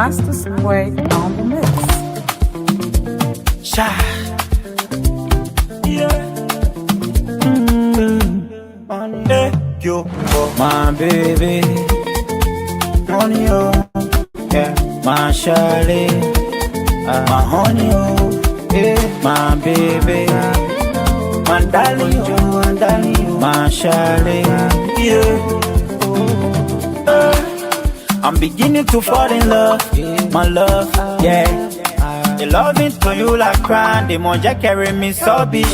Master Sway on the mix. Shy. Yeah. Hey, yo, my baby. Honey, oh, yeah, my Charlie. My honey, oh, yeah, my baby. My darling, oh, my Charlie. Yeah. I'm beginning to fall in love, my love, yeah. The loving to you like crying, des mon Dieu carry me so bitch.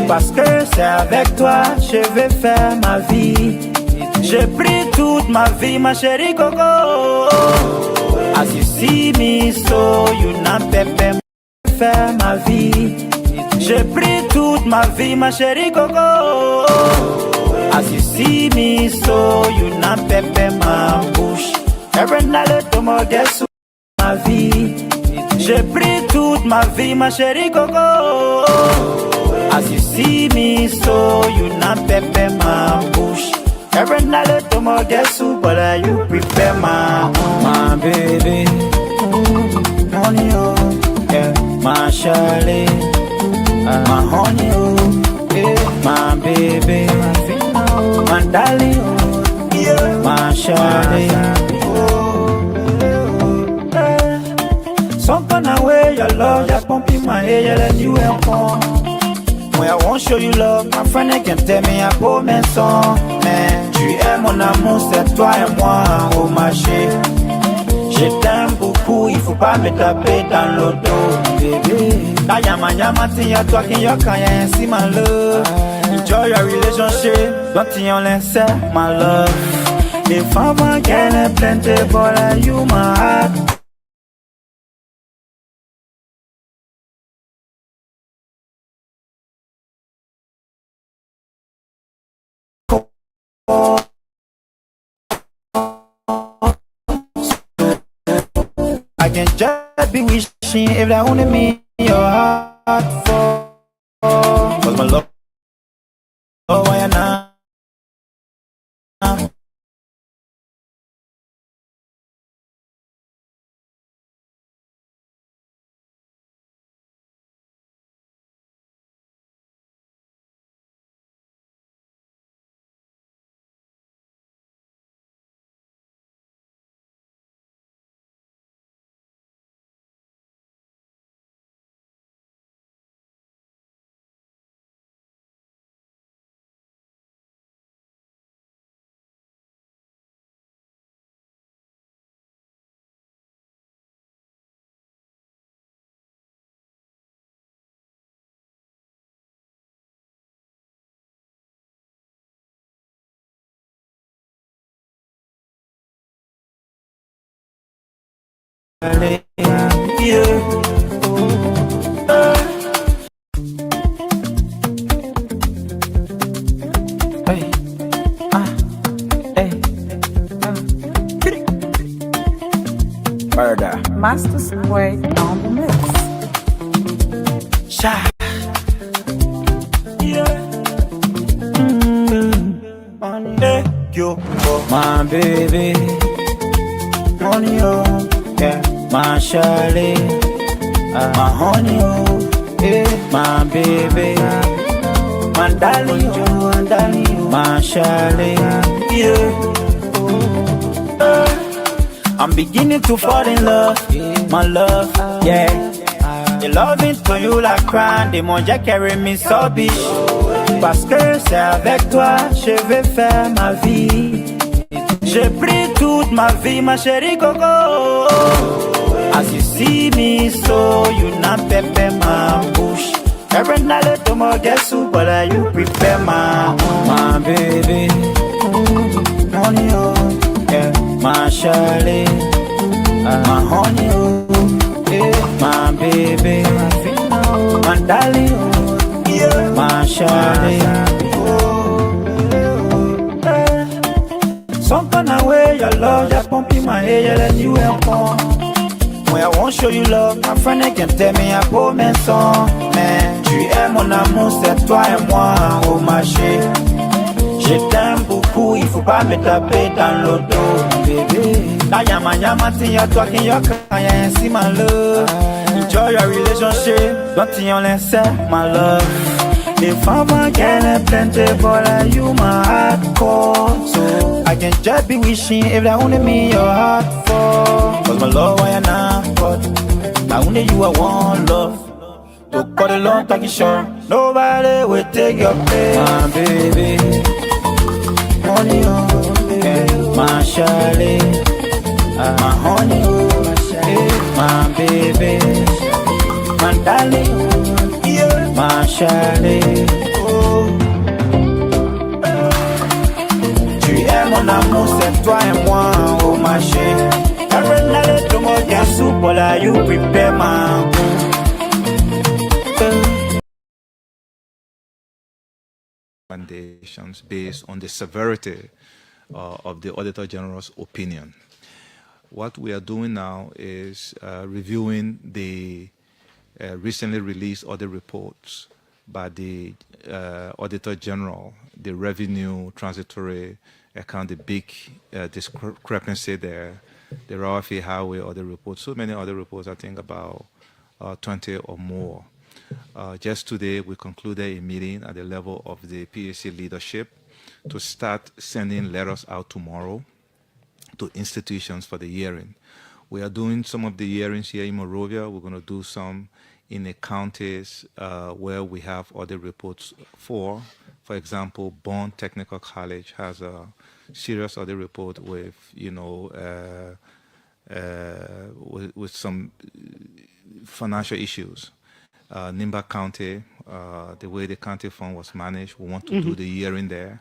Parce que c'est avec toi, je vais faire ma vie. J'ai pris toute ma vie, ma chérie Coco. As you see me, so you not pepe, faire ma vie. J'ai pris toute ma vie, ma chérie Coco. As you see me, so you not pepe ma bouche. Every night, to me guess ma vie. J'ai pris toute ma vie, ma chérie Coco. As you see me, so you not pepe ma bouche. Every night, to me guess but you prepare my baby. Honey, oh, yeah, my Charlie. My honey, oh, yeah, my baby. My darling, oh, yeah, my Charlie. Some kind of way your love just pumping my head and you ain't born. When I won't show you love, my friend they can tell me à beau mes sons. Mais tu es mon amour, c'est toi et moi, oh ma chérie. Je t'aime beaucoup, il faut pas me taper dans le dos, bébé. Ta yama yama tiya toi qui yo kaya ainsi my love. Enjoy your relationship, don't you listen my love. If I'm a girl plenty, but you my heart. I can just be wishing if that only me your heart for. Cause my love, oh why not? Yeah. Hey. Hey. Murder. Master Sway on the mix. Shy. Yeah. Hey, yo, my baby. Honey, oh, yeah, my Charlie. My honey, oh, yeah, my baby. My darling, oh, my Charlie. Yeah. I'm beginning to fall in love, my love, yeah. The loving to you like crying, des mon Dieu carry me so bitch. Parce que c'est avec toi, je vais faire ma vie. J'ai pris toute ma vie, ma chérie Coco. As you see me, so you not pepe my bouche. Every night, to me guess but you prepare my baby. Honey, oh, yeah, my Charlie. My honey, oh, yeah, my baby. My darling, oh, yeah, my Charlie. Some kind of way your love just pumping my head and you ain't born. When I won't show you love, my friend they can tell me à beau mes sons. Mais tu es mon amour, c'est toi et moi, oh ma chérie. Je t'aime beaucoup. beaucoup, il faut pas me taper dans le dos, bébé. La yama yama thing you're talking, you're crying, ainsi my love. Enjoy your relationship, don't you listen, my love. If I'm a girl, plenty, but you my hardcore. So I can just be wishing if that only me your heart for. Cause my love, why you not, but I only you I want love. To cut a long talking short, nobody will take your place. My baby, honey, oh, yeah. My Charlie, my honey, oh, yeah. My baby, my darling, yeah. My Charlie, oh. Tu es mon amour, c'est toi et moi, oh ma chérie. Every night, to more than soup, là, you prepare my recommendations based on the severity of the Auditor General's opinion. What we are doing now is reviewing the recently released audit reports by the Auditor General, the revenue transitory account, the big discrepancy there, the Rawafi Highway audit reports, so many other reports, I think about 20 or more. Just today, we concluded a meeting at the level of the PAC leadership to start sending letters out tomorrow to institutions for the hearing. We are doing some of the hearings here in Monrovia. We're going to do some in the counties where we have other reports for. For example, Bond Technical College has a serious audit report with, with some financial issues. Nimba County, the way the county fund was managed, we want to do the hearing there,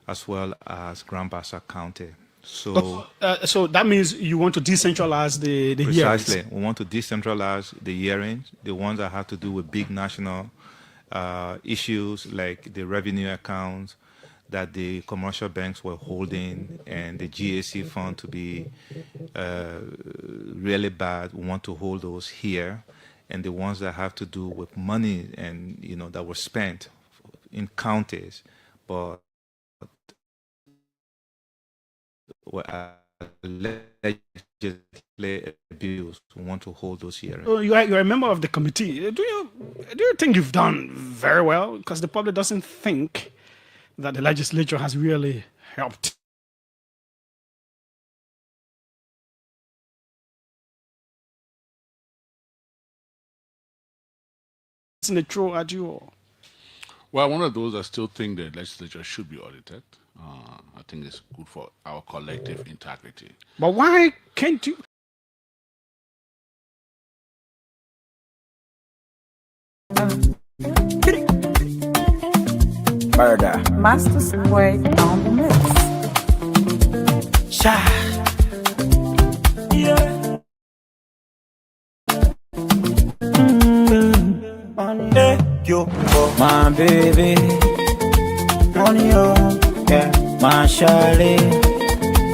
as well as Grand Bassa County. So, so that means you want to decentralize the precisely, hearings. we want to decentralize the hearings, the ones that have to do with big national issues like the revenue accounts that the commercial banks were holding and the GAC fund to be really bad. We want to hold those here. And the ones that have to do with money and, that were spent in counties, but were allegedly abused. We want to hold those hearings. Oh, you're a member of the committee. Do you think you've done very well? Because the public doesn't think that the legislature has really helped. Isn't it true at you all? Well, one of those that still think the legislature should be audited. I think it's good for our collective integrity. But why can't you? Murder. Master Sway on the mix. Sha. Yeah. Hey, yo, my baby, honey, oh, yeah, my Charlie,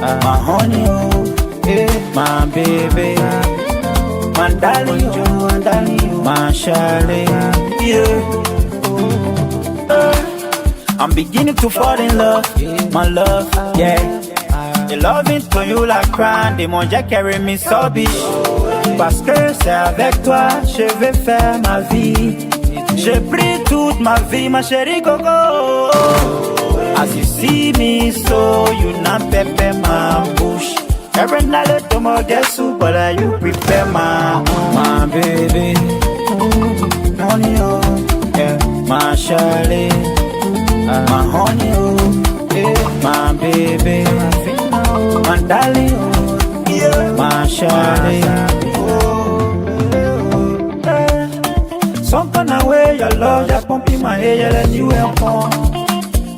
my honey, oh, yeah, my baby, my darling, oh, my Charlie, yeah. I'm beginning to fall in love, my love, yeah. The loving to you like crying, des mon Dieu carry me so big. Parce que c'est avec toi, je vais faire ma vie. J'ai pris toute ma vie, ma chérie Coco. As you see me, so you not pepper my bush. Every night let them all get soup, but you prepare my baby. Honey, oh, yeah, my Charlie, my honey, oh, yeah, my baby, my darling, oh, yeah, my Charlie. Some kind of way your love just pumping my head and you ain't on.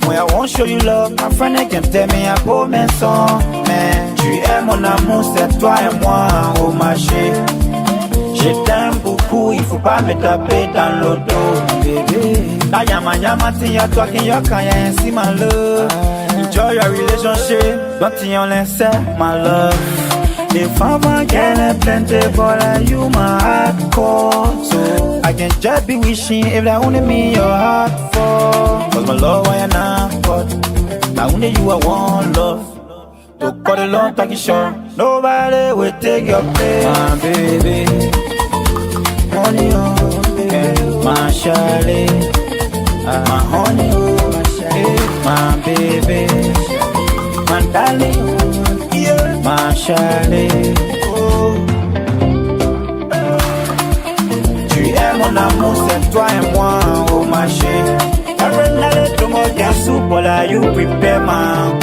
When I won't show you love, my friend they can tell me I go men son. Man, tu es mon amour, c'est toi et moi, oh ma chérie. Je t'aime beaucoup, il faut pas me taper dans le dos, bébé. La yama yama thing you're talking, you're crying, ainsi my love. Enjoy your relationship, don't you listen, my love. If I'm a girl, plenty, but you my hardcore. So I can just be wishing if that only me your heart for. Cause my love, why you not cut? Now only you I want love. To cut a long talking short, nobody will take your place. My baby, honey, oh, my Charlie, my honey, oh, my baby, my darling, yeah, my Charlie, oh. Tu es mon amour, c'est toi et moi, oh ma chérie. Every night, to more than soup, while you prepare my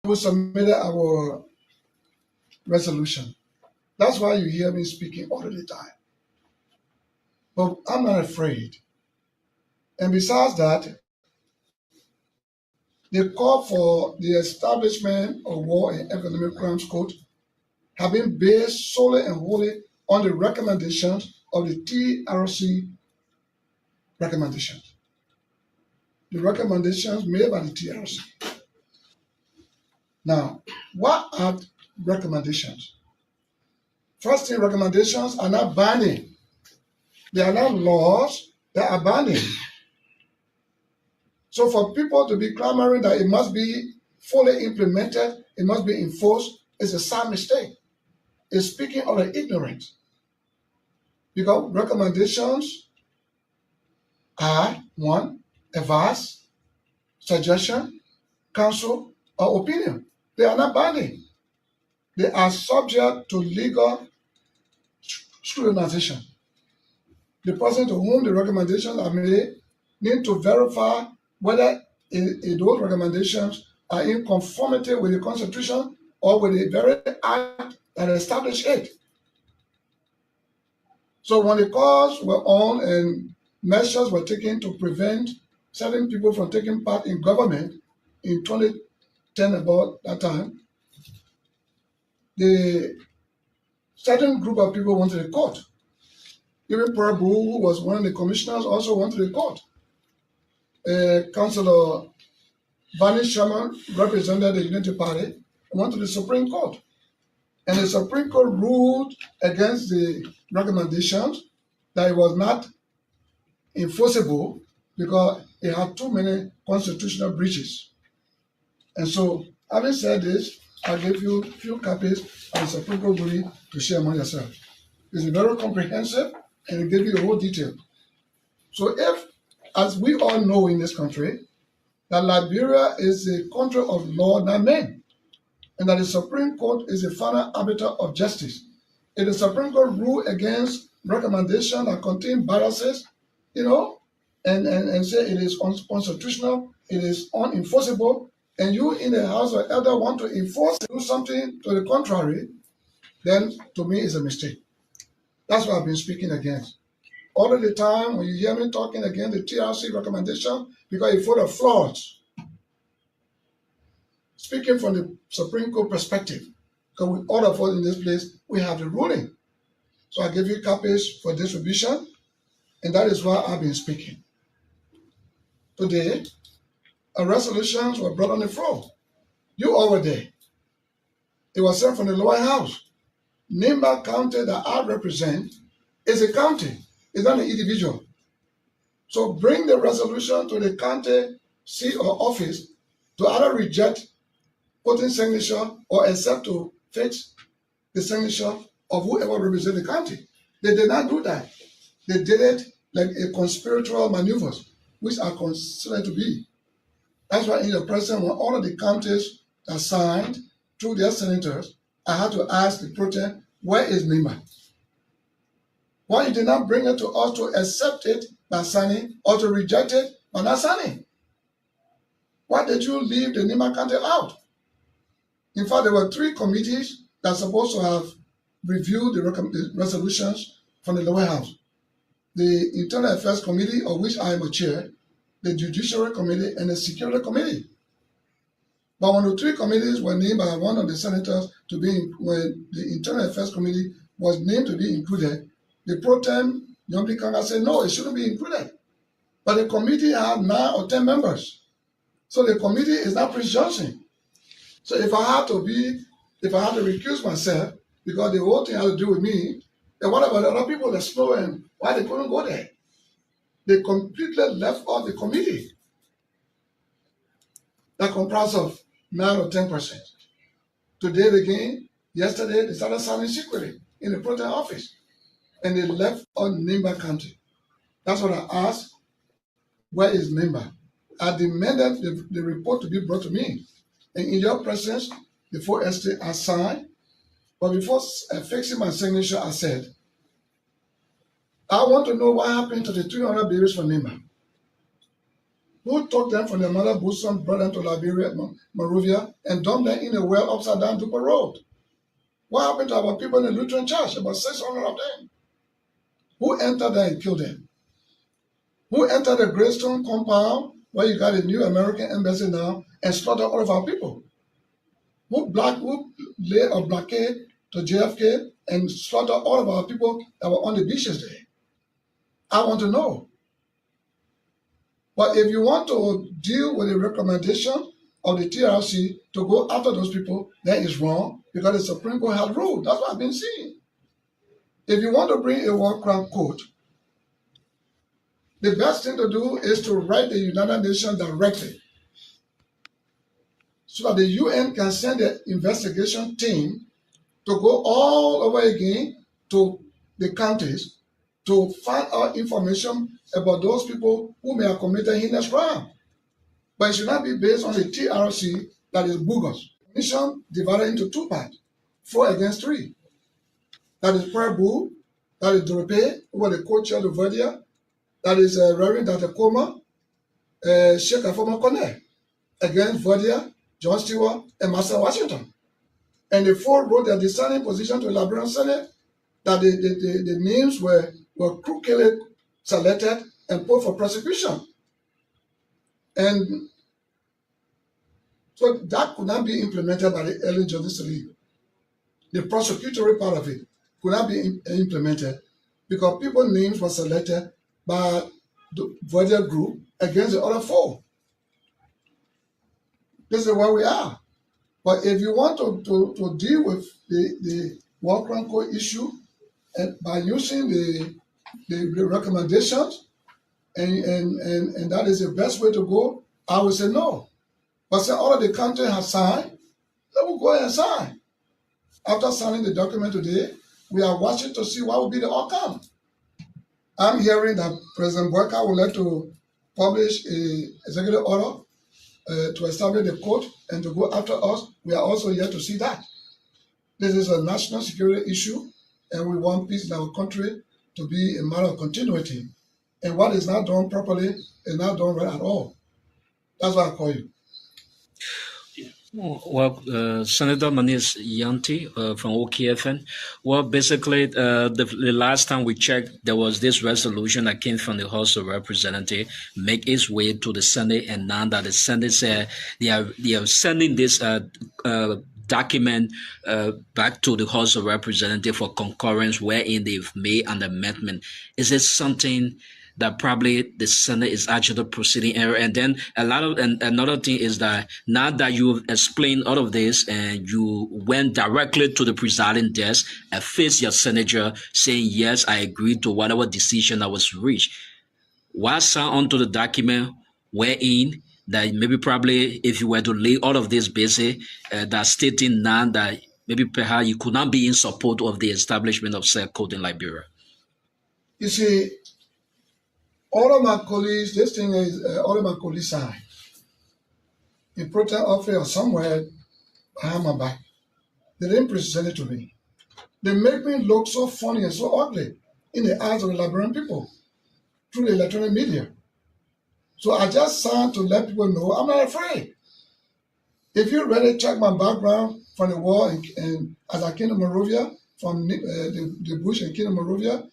We submitted our resolution. That's why you hear me speaking all the time. But I'm not afraid. And besides that, the call for the establishment of War and Economic Crimes Code have been based solely and wholly on the recommendations of the TRC recommendations. The recommendations made by the TRC. Now, what are recommendations? First thing, recommendations are not binding. They are not laws, they are binding. So for people to be clamoring that it must be fully implemented, it must be enforced, is a sad mistake. It's speaking of the ignorant. Because recommendations are, one, advice, suggestion, counsel, or opinion. They are not binding. They are subject to legal scrutinization. The person to whom the recommendations are made need to verify whether those recommendations are in conformity with the Constitution or with the very act that established it. So when the calls were on and measures were taken to prevent certain people from taking part in government in 2010, about that time, the certain group of people went to the court. Even Prabu, who was one of the commissioners, also went to the court. Councillor Vani Sharma represented the Unity Party and went to the Supreme Court. And the Supreme Court ruled against the recommendations that it was not enforceable because it had too many constitutional breaches. And so, having said this, I'll give you a few copies of the Supreme Court ruling to share among yourself. It's very comprehensive and it gives you the whole detail. So if, as we all know in this country, that Liberia is a country of law, not men, and that the Supreme Court is the final arbiter of justice. If the Supreme Court rule against recommendation that contain biases, and say it is unconstitutional, it is unenforceable, and you in the House of Elders want to enforce it, do something to the contrary, then to me it's a mistake. That's what I've been speaking against. All of the time when you hear me talking against the TRC recommendation, because it's full of flaws. Speaking from the Supreme Court perspective, because all of us in this place, we have the ruling. So I give you copies for distribution, and that is why I've been speaking. Today, resolutions were brought on the floor. You all were there. It was sent from the lower house. Nimba County that I represent is a county. It's not an individual. So bring the resolution to the county seat or office to either reject putting signature or accept to fix the signature of whoever represents the county. They did not do that. They did it like a conspiratorial maneuvers, which are considered to be. That's why in the present, when all of the counties are signed through their senators, I had to ask the protest, where is Nimba? Why you did not bring it to us to accept it by signing or to reject it by not signing? Why did you leave the Nimba County out? In fact, there were 3 committees that are supposed to have reviewed the resolutions from the lower house. The Internal Affairs Committee, of which I am a chair, the Judiciary Committee, and the Security Committee. But when the 3 committees were named by one of the senators to be, when the Internal Affairs Committee was named to be included, the pro tem Yombi Kanga said, no, it shouldn't be included. But the committee had 9 or 10 members. So the committee is not Prince Johnson. So if I have to be if I had to recuse myself because the whole thing had to do with me, then what about the other people that know and why they couldn't go there? They completely left off the committee that comprised of 9 or 10%. Today again, yesterday, they started signing secretly in the protest office. And they left on Nimba County. That's what I asked. Where is Nimba? I demanded the report to be brought to me. And in your presence, the 4 estate I signed. But before fixing my signature, I said, I want to know what happened to the 300 babies from Nimba. Who took them from their mother bosom, brought them to Liberia, Monrovia, and dumped them in a well upside down Duper Road? What happened to our people in the Lutheran Church? About 600 of them. Who entered there and killed them? Who entered the Greystone compound where you got a new American embassy now and slaughtered all of our people? Who laid a blockade to JFK and slaughtered all of our people that were on the beaches there? I want to know. But if you want to deal with the recommendation of the TRC to go after those people, that is wrong because the Supreme Court has ruled. That's what I've been seeing. If you want to bring a war crime court, the best thing to do is to write the United Nations directly so that the UN can send an investigation team to go all over again to the counties to find out information about those people who may have committed heinous crime. But it should not be based on the TRC that is bogus. Mission divided into 2 parts, 4 against 3. That is Prabu, that is Dorope, who was the co-chair of Verdia, that is Reverend Dr. Koma, Sheikh Afoma Kone, against Verdia, John Stewart, and Master Washington. And the 4 wrote their discerning position to the Liberian Senate that the names were crookedly selected and put for prosecution. And so that could not be implemented by the early Justice League. The prosecutory part of it could not be implemented because people's names were selected by the Verdia group against the other 4. This is where we are. But if you want to deal with the war crime court issue and by using the recommendations, and that is the best way to go, I would say no. But since all of the country has signed, let me go ahead and sign. After signing the document today, we are watching to see what will be the outcome. I'm hearing that President Boyka would like to publish an executive order to establish the court and to go after us. We are also here to see that. This is a national security issue, and we want peace in our country to be a matter of continuity. And what is not done properly is not done right at all. That's why I call you. Well, Senator Manis Yanti from OKFN. Well, basically, the last time we checked, there was this resolution that came from the House of Representatives, make its way to the Senate, and now that the Senate said they are sending this document back to the House of Representatives for concurrence, wherein they've made an amendment. Is it something that probably the Senate is actually proceeding error? And then another thing is that now that you've explained all of this and you went directly to the presiding desk and faced your senator saying, yes, I agree to whatever decision that was reached, why sign onto the document wherein that maybe probably if you were to lay all of this basic, that stating now that maybe perhaps you could not be in support of the establishment of said code in Liberia? You see, all of my colleagues, this thing is all of my colleagues signed. In protest office or somewhere behind my back. They didn't present it to me. They make me look so funny and so ugly in the eyes of the Liberian people through the electronic media. So I just signed to let people know I'm not afraid. If you really check my background from the war and as I came to Monrovia, from the bush and came to Monrovia,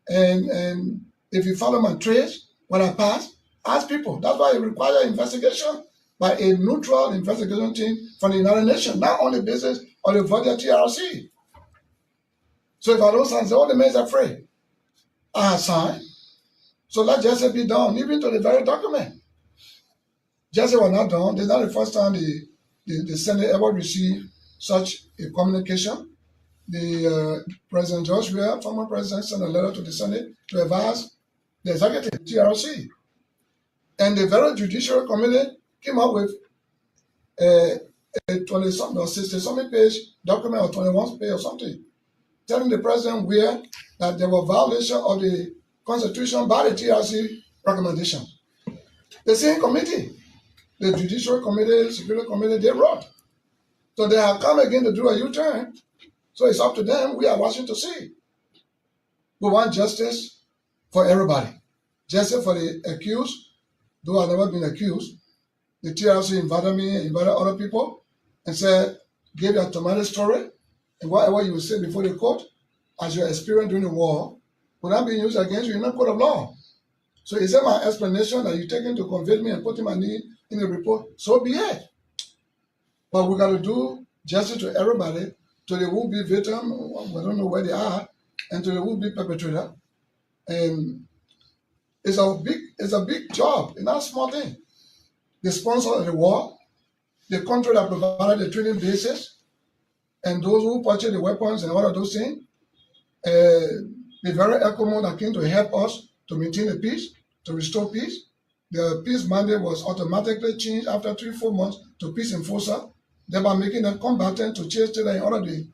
and if you follow my trace, when I pass, ask people. That's why it requires investigation by a neutral investigation team from the United Nations, not on the basis of the Verdia TRC. So if I don't sign, say, oh, the man is afraid. I have signed. So let justice be done, even to the very document. Justice was not done. This is not the first time the Senate ever received such a communication. The President George Weah, former president, sent a letter to the Senate to advise the executive, TRC. And the Federal Judiciary Committee came up with a 20-something or 60-something page document or 21 page or something, telling the President Weah that there were violations of the Constitution by the TRC recommendation. The same committee, the Judiciary Committee, Security Committee, they wrote. So they have come again to do a U-turn. So it's up to them. We are watching to see. We want justice for everybody. Justice for the accused, though I've never been accused. The TRC invited me, invited other people, and said, give your tomato story, and whatever you will say before the court, as your experience during the war, will not be used against you in a court of law. So is that my explanation that you taking to convict me and putting my name in the report? So be it. But we got to do justice to everybody, to the would-be victim, we don't know where they are, and to the would-be perpetrator. And it's a big job. It's not a small thing. The sponsor of the war, the country that provided the training bases, and those who purchased the weapons and all of those things, the very ECOMO that came to help us to maintain the peace, to restore peace. The peace mandate was automatically changed after 3-4 months to peace enforcer, thereby making them combatant to chase terror in all of the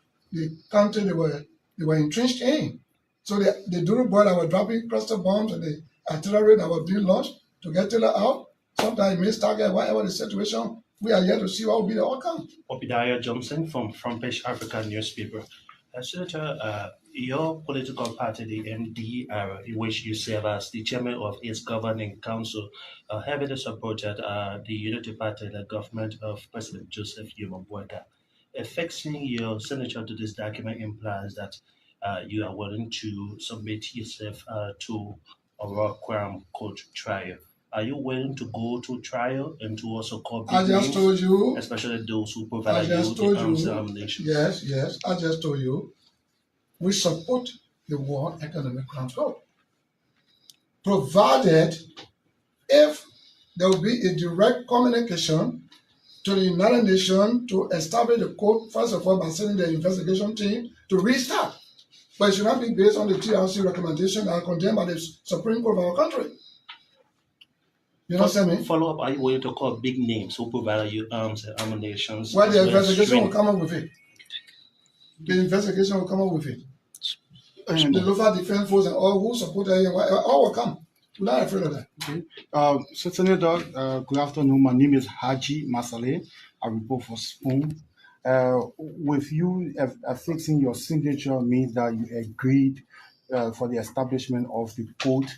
country they were entrenched in. So the Duru boy that were dropping cluster bombs and the artillery that was being launched to get terror out, sometimes miss target, whatever the situation, we are yet to see what will be the outcome. Obadiah Johnson from Front Page African newspaper. Senator, your political party, the MDR, in which you serve as the chairman of its governing council, heavily supported the Unity Party, the government of President Joseph Yuma Boyka. Affixing your signature to this document implies that you are willing to submit yourself to a raw crime court trial. Are you willing to go to trial and to also call I just told you, especially those who provide you with the arms ammunition? Yes, I just told you, we support the War Economic Crimes Code, provided if there will be a direct communication to the United Nations to establish the code, first of all, by sending the investigation team to restart. But it should not be based on the TRC recommendation that are condemned by the Supreme Court of our country. You understand me? Follow up, are you willing to call big names who provide you arms and ammunition? Well, the investigation will come up with it. The investigation will come up with it. And the local defense force and all who support it, all will come. We're not afraid of that. Okay. So, Senator, good afternoon. My name is Haji Masale. I report for Spoon. With you affixing your signature means that you agreed for the establishment of the code.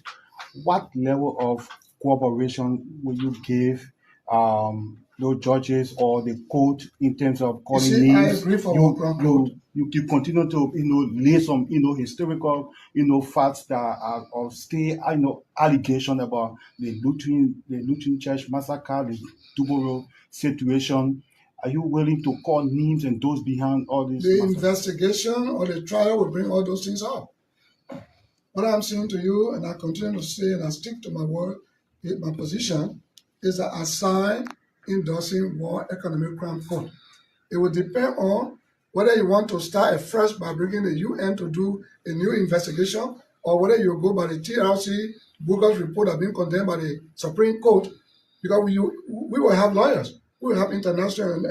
What level of cooperation will you give those judges or the court in terms of calling names? I agree for you continue to lay some historical facts that are of still allegation about the Lutheran Church massacre, the Tubero situation. Are you willing to call names and those behind all this? The investigation or the trial will bring all those things up. What I'm saying to you, and I continue to say, and I stick to my word, my position, is that I sign endorsing War Economic Crime Code. It will depend on whether you want to start afresh by bringing the UN to do a new investigation, or whether you go by the TRC bogus report that been condemned by the Supreme Court, because we will have lawyers. We will have international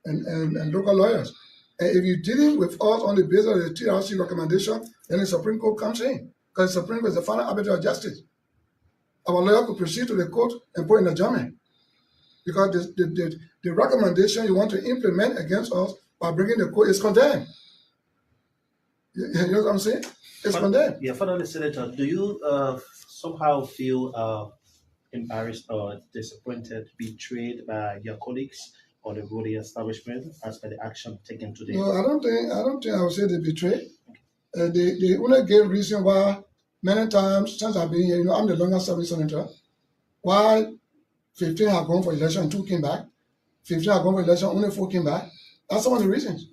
and local lawyers. And if you're dealing with us on the basis of the TRC recommendation, then the Supreme Court comes in, because the Supreme Court is the final arbiter of justice. Our lawyer could proceed to the court and put in adjournment, because the recommendation you want to implement against us by bringing the court is condemned. You know what I'm saying? It's condemned. Yeah, Father Senator, do you somehow feel embarrassed or disappointed, betrayed by your colleagues or the Rhodia establishment as per the action taken today? No, I don't think I would say they betrayed. The only gave reason why many times since I've been here, I'm the longest serving senator. Why 15 have gone for election and 2 came back? 15 have gone for election, only 4 came back. That's some of the reasons.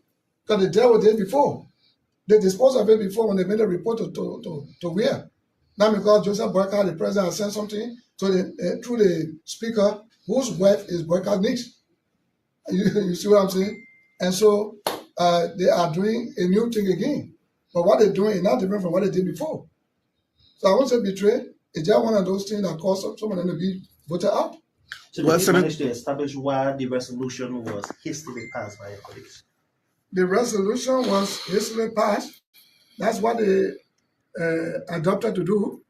Because the deal was there before. They disposed of it before when they made a report to Weah. Not because Joseph Boyka, the president, has sent something to through the speaker, whose wife is Boyka's niece. You see what I'm saying? And so they are doing a new thing again. But what they're doing is not different from what they did before. So I won't say betray. It's just one of those things that caused some of them to be voted out. So did you manage to establish why the resolution was hastily passed by your colleagues? The resolution was hastily passed. That's what they adopted to do.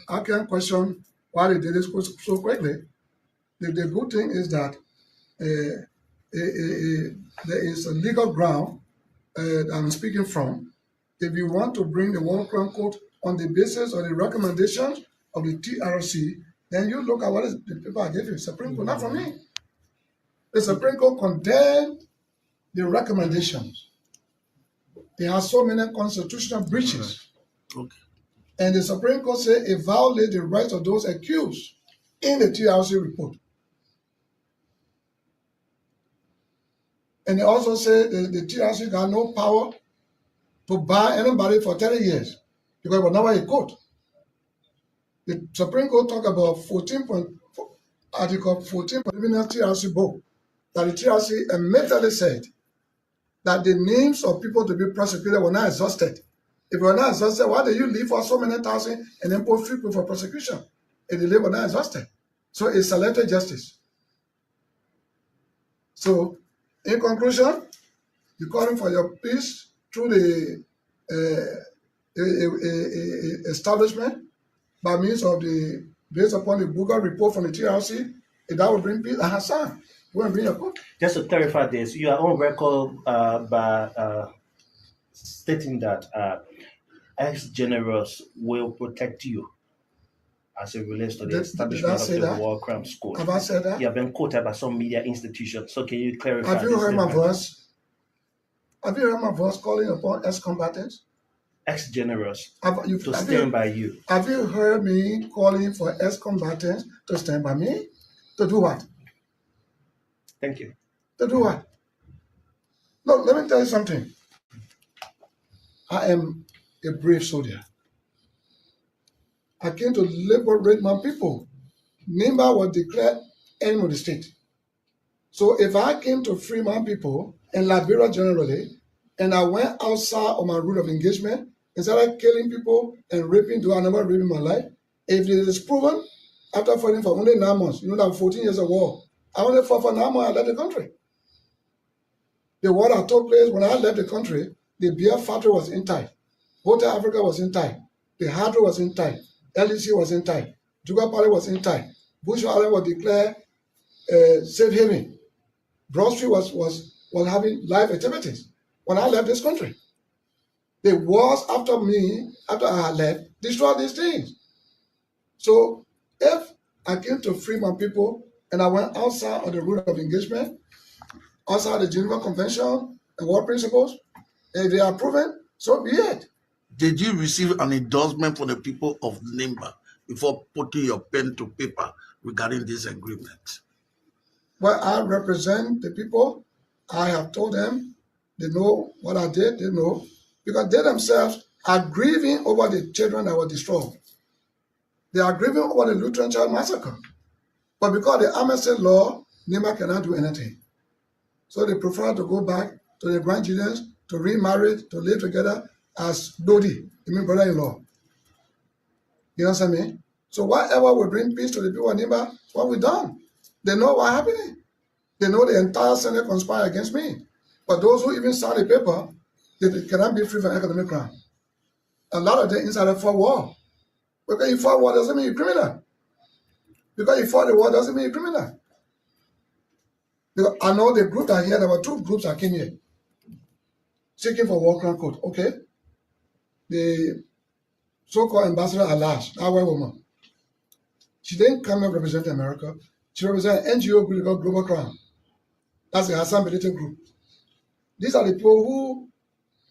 I can't question why they did it so quickly. The good thing is that there is a legal ground that I'm speaking from. If you want to bring the War Crime Code on the basis of the recommendations of the TRC, then you look at what is the paper I gave you, Supreme Court, not from me. The Supreme Court condemned the recommendations. They have so many constitutional breaches. Okay. And the Supreme Court said it violates the rights of those accused in the TRC report. And they also said the TRC got no power to bar anybody for 30 years because it was never a court. The Supreme Court talked about Article 14 of the TRC book that the TRC admittedly said that the names of people to be prosecuted were not exhausted. If we're not exhausted, why do you leave for so many thousand and then put people for prosecution? If the labor were not exhausted. So it's selective justice. So, in conclusion, you're calling for your peace through the establishment by means of based upon the Google report from the TRC, if that will bring peace, Hassan, go and bring your court. Just to clarify this, you are on record by stating that ex-generals will protect you as it relates to the establishment of the War Crimes Code. Have I said that? You have been quoted by some media institutions. So can you clarify? Have you heard my voice? Have you heard my voice calling upon ex-combatants? Ex-generals to stand by you. Have you heard me calling for ex-combatants to stand by me? To do what? Thank you. To do what? Look, let me tell you something. I am a brave soldier. I came to liberate my people. Nimba was declared enemy of the state. So if I came to free my people in Liberia generally, and I went outside of my route of engagement and started killing people and raping, though I never raped in my life, if it is proven, after fighting for only 9 months, you know that 14 years of war, I only fought for 9 months, I left the country. The war that took place when I left the country, the beer factory was intact. Hotel Africa was intact. The Hydro was intact. LDC was intact. Juga Party was intact. Bush Island was declared safe haven. Broad Street was having live activities when I left this country. The wars after I had left, destroyed these things. So if I came to free my people and I went outside of the route of engagement, outside the Geneva Convention and war principles, if they are proven, so be it. Did you receive an endorsement from the people of Nimba before putting your pen to paper regarding this agreement? Well, I represent the people. I have told them, they know what I did, they know, because they themselves are grieving over the children that were destroyed. They are grieving over the Lutheran child massacre. But because the amnesty law, Nimba cannot do anything. So they prefer to go back to their grandchildren, to remarry, to live together as Dodi, I mean brother-in-law. You understand me? So whatever will bring peace to the people of Nimba, it's what we've done. They know what's happening. They know the entire Senate conspired against me. But those who even signed the paper, they cannot be free from economic crime. A lot of them inside for war. Because you fought war doesn't mean you're criminal. Because you fought the war doesn't mean you're criminal. Because I know the group that here, there were 2 groups that came here seeking for war crime code. Okay. The so-called ambassador Alash, that white woman, she didn't come and represent America. She represents an NGO group called Global Crime. That's the Hassan Benito group. These are the people who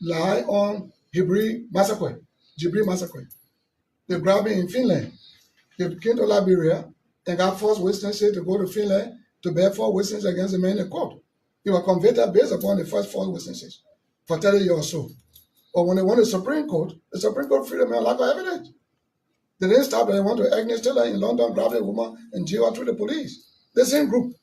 lie on Jibri massacre. They grabbed me in Finland. They came to Liberia and got false witnesses to go to Finland to bear false witnesses against the man in court. They were convicted based upon the first false witnesses for 30 years or so. But when they went to the Supreme Court freed them on lack of evidence. They didn't stop there. They went to Agnes Taylor in London, grabbed a woman, and jailed her through the police. The same group.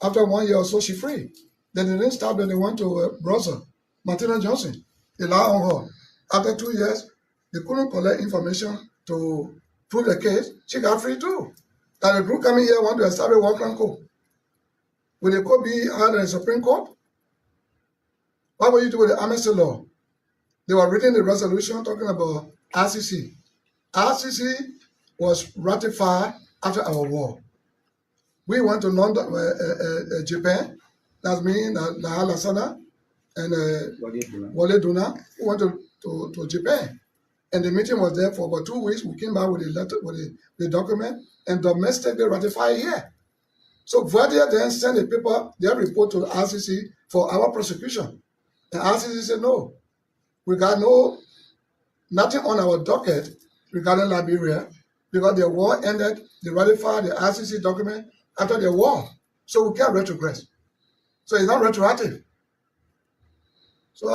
After 1 year or so, she free. Then they didn't stop, then they went to Brussels, Martina Johnson. They lied on her. After 2 years, they couldn't collect information to prove the case. She got free too. And the group coming here want to establish one crime code. Will the court be higher than the Supreme Court? What will you do with the amnesty law? They were reading the resolution talking about RCC. RCC was ratified after our war. We went to London, Japan. That's me, Nahal Lassana, and Wale Duna. We went to Japan. And the meeting was there for about 2 weeks. We came back with a letter, with the document, and domestic they ratified here. So Vadia then sent a paper, their report to the RCC for our prosecution. And RCC said, no, we got nothing on our docket regarding Liberia because the war ended, they ratified the RCC document after the war. So we can't retrogress. So it's not retroactive. So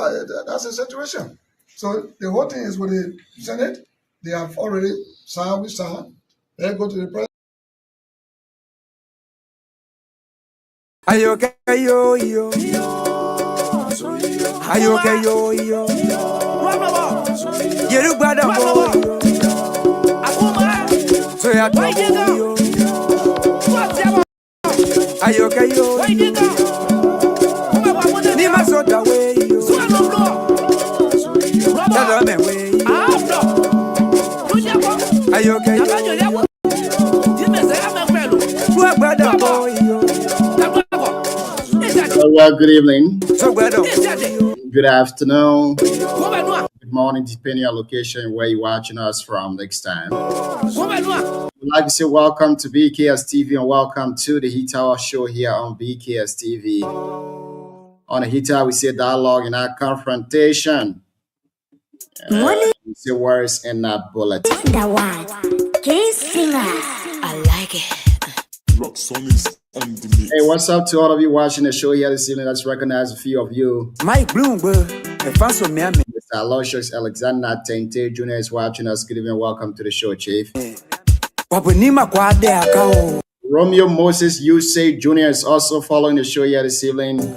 that's the situation. So the whole thing is with the Senate. They have already signed, we signed. They go to the president. Ayoke yo yo, ayoke yo yo, yeru gbada bo yo, so ya to yo, ayoke yo, ni masoda we yo, dada me we yo, ayoke yo, gbada bo yo. Well, good evening, good afternoon, good morning, depending on location where you're watching us from next time. We'd like to say welcome to BKS TV and welcome to the Heat Hour show here on BKS TV. On the Heat Hour, we say dialogue and not confrontation. We say words and not bullets. The one, K-Singer, I like it. Rock song is. Hey, what's up to all of you watching the show here this evening? Let's recognize a few of you. Mike Bloomberg, the fans of Miami. Mr. Aloysius Alexander Tente Jr. is watching us. Good evening, welcome to the show, Chief. Romeo Moses Yusei Jr. is also following the show here this evening.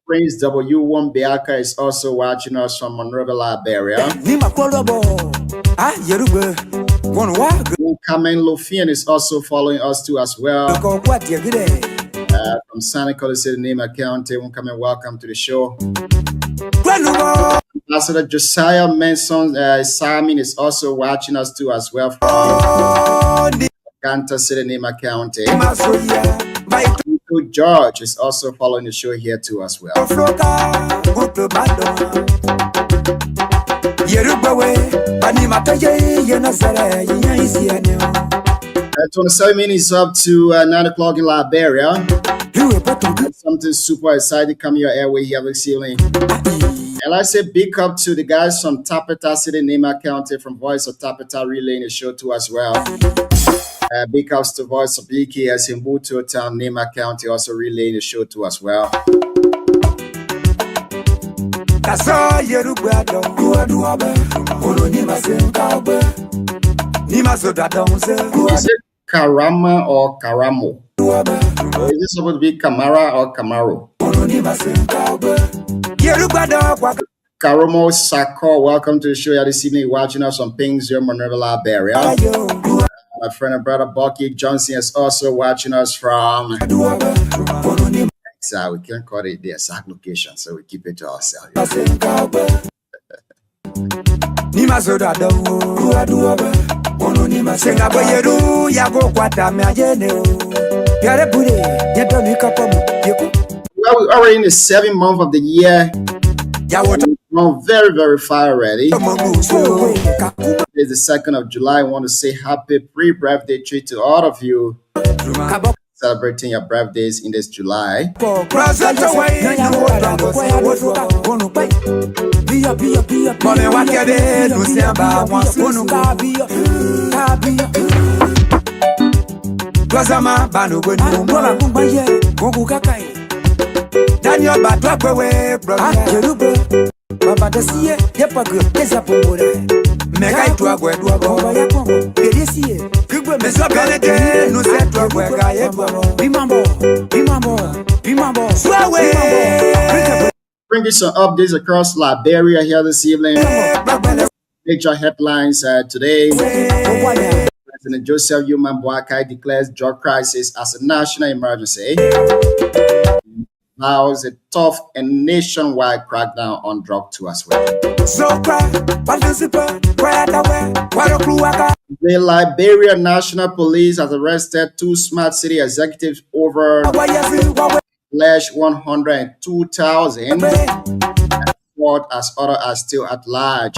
Prince W1 Beaka is also watching us from Monrovia, Liberia. Carmen Lofian is also following us too as well. From Santa Cruz City, Nima County. Welcome to the show. Ambassador Josiah Manson Simon is also watching us too as well. From Ganta City, Nima County. George is also following the show here too as well. 27 minutes up to 9 o'clock in Liberia. Something super exciting coming your airway here this evening. And I say big up to the guys from Tapeta City, Nima County, from Voice of Tapeta relaying the show too as well. Big ups to Voice of BKS in Buto Town, Nima County, also relaying the show too as well. Is it Karama or Karamo? Or is it supposed to be Kamara or Camaro? Karamo Sako, welcome to the show this evening. Watching us on Ping Zero Monrovia, Liberia. My friend and brother Bucky Johnson is also watching us from. So we can't call it the exact location, so we keep it to ourselves. Well, we're already in the 7th month of the year. We're very, very far already. It's the 2nd of July. I want to say happy pre-birthday treat to all of you celebrating your birthdays in this July. Daniel Batwakwe, brother. Baba Dasie, Yapago, Desapore. Mega Twagwe, Dwago, Pedesie, Kuba Mesapelete, no set Twagwe, Bimamo, Bringing some updates across Liberia here this evening. Major headlines today. President Joseph Yoman Boakai declares drug crisis as a national emergency. Vows a tough and nationwide crackdown on drug too as well. The Liberia National Police has arrested 2 smart city executives over $102,000. As others are still at large.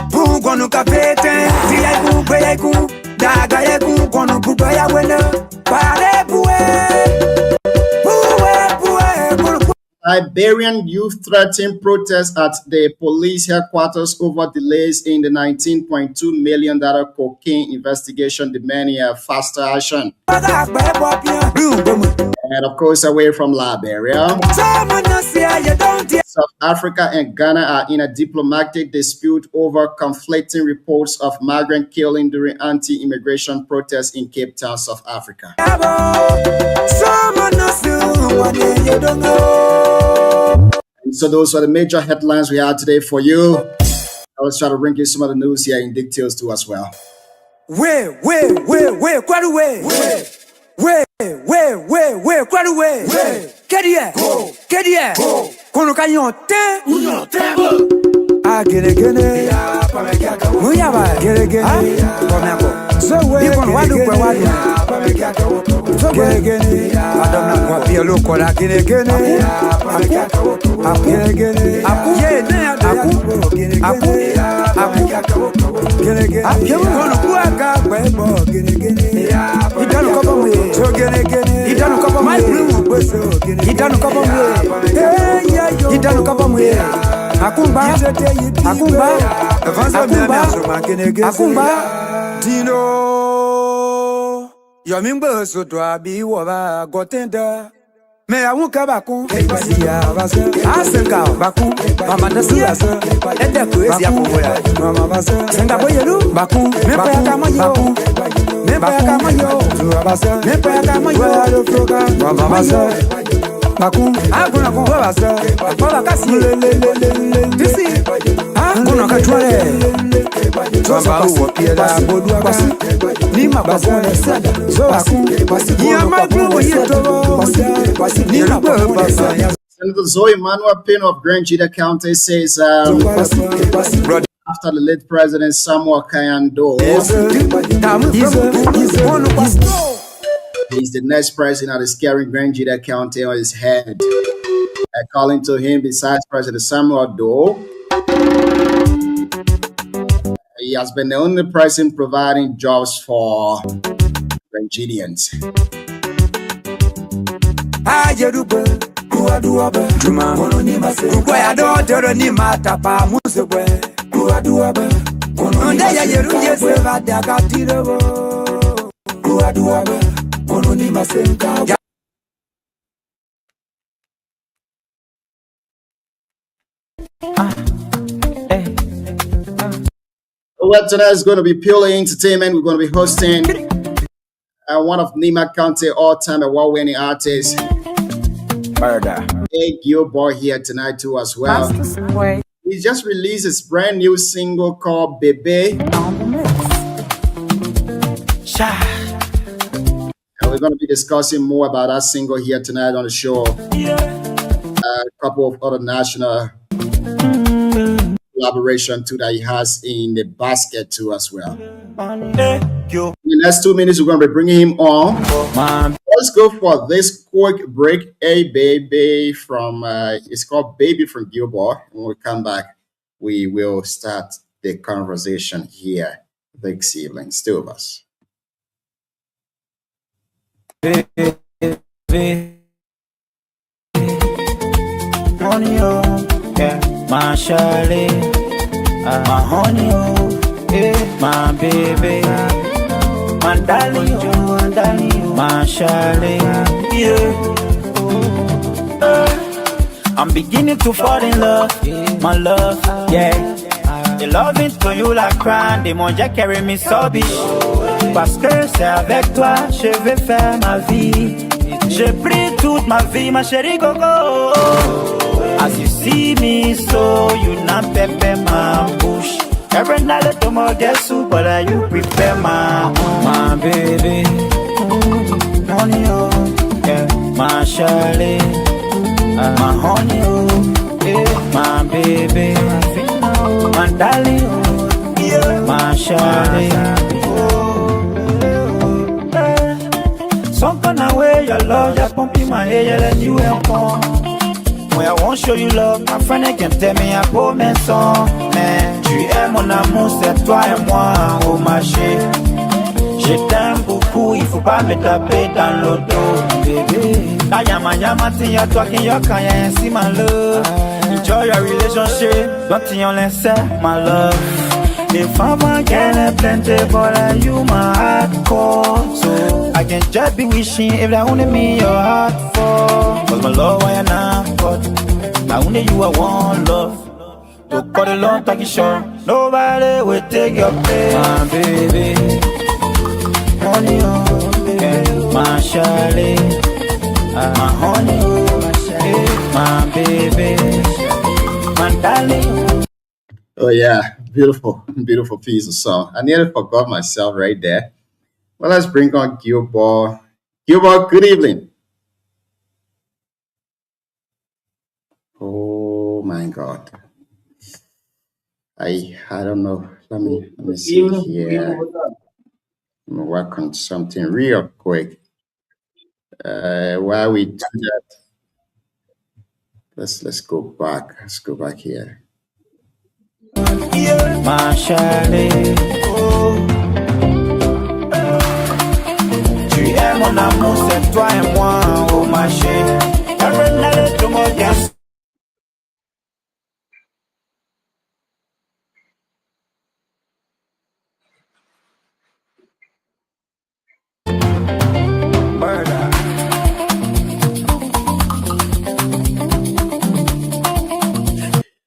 Liberian youth threaten protests at the police headquarters over delays in the $19.2 million cocaine investigation, demanding a faster action. And of course, away from Liberia, South Africa and Ghana are in a diplomatic dispute over conflicting reports of migrant killing during anti-immigration protests in Cape Town, South Africa. And so those are the major headlines we had today for you. I was trying to bring you some of the news here in details too as well. Yomimbo so to abi wa gotenda me awuka bakun ya basa asenka bakun mama da sura so ede ko esi akowo ya mama basa senga boyelu bakun me pa ka mayo me pa ka mayo basa me pa ka mayo mama basa bakun aguna ko basa baba kasi disi aguna ka twale mama wo piela bodu akasi ni mabasa so bakun ya maglu yeto Senator Zoe Manuel Pino of Grand Jida County says after the late President Samuel Kayando, he's the next president that is carrying Grand Jida County on his head. According to him, besides President Samuel Doe, he has been the only person providing jobs for Grangidians. Well, tonight is going to be purely entertainment. We're going to be hosting one of Nima County all-time award-winning artists, Hey Gilboy, here tonight too as well. He just released his brand new single called Bebe. And we're going to be discussing more about that single here tonight on the show. A couple of other national collaboration too that he has in the basket too as well. In the next 2 minutes, we're going to be bringing him on. Let's go for this quick break. Hey baby from it's called Baby from Gilboy. When we come back, we will start the conversation here this evening. Still with us. Honey, oh, yeah, my Charlie, my honey, oh, yeah, my baby, my darling, oh, my Charlie, yeah. I'm beginning to fall in love, my love, yeah. The loving to you like crying, des mon Dieu carry me so big. Parce que c'est avec toi, je vais faire ma vie. J'ai pris toute ma vie, ma chérie Coco. As you see me, so you not pepper my bush. Every night let them all get soup, but you prepare my baby. Honey, oh, yeah, my Charlie, my honey, oh, yeah, my baby, my darling, oh, yeah, my Charlie. Some kind of way your love just pumping my head, let you help on. When I won't show you love, my friend they can tell me à beau maison. Mais tu es mon amour, c'est toi et moi, oh ma chérie. Je t'aime beaucoup, il faut pas me taper dans le dos, bébé. Yama yama, t'es toi qui y'a quand y'a ainsi my love. Enjoy your relationship, don't you listen, my love. If I'm a girl, plenty, but you my hardcore. So I can just be wishing if that only me your heart for. Cause my love, why you not got? Now only you I want love. To cut it long, talking short. Nobody will take your place, my baby. Honey, oh, yeah, my Charlie, my honey, oh, my baby, my darling. Oh yeah, beautiful, beautiful piece of song. I nearly forgot myself right there. Well, let's bring on Gilbert. Gilbert, good evening. Oh my God, I don't know. Let me see here. Let me work on something real quick. While we do that, let's go back. Let's go back here. My Charlie, oh. Tu es mon amour, c'est toi et moi, oh ma chérie. Every night, tout le monde dance.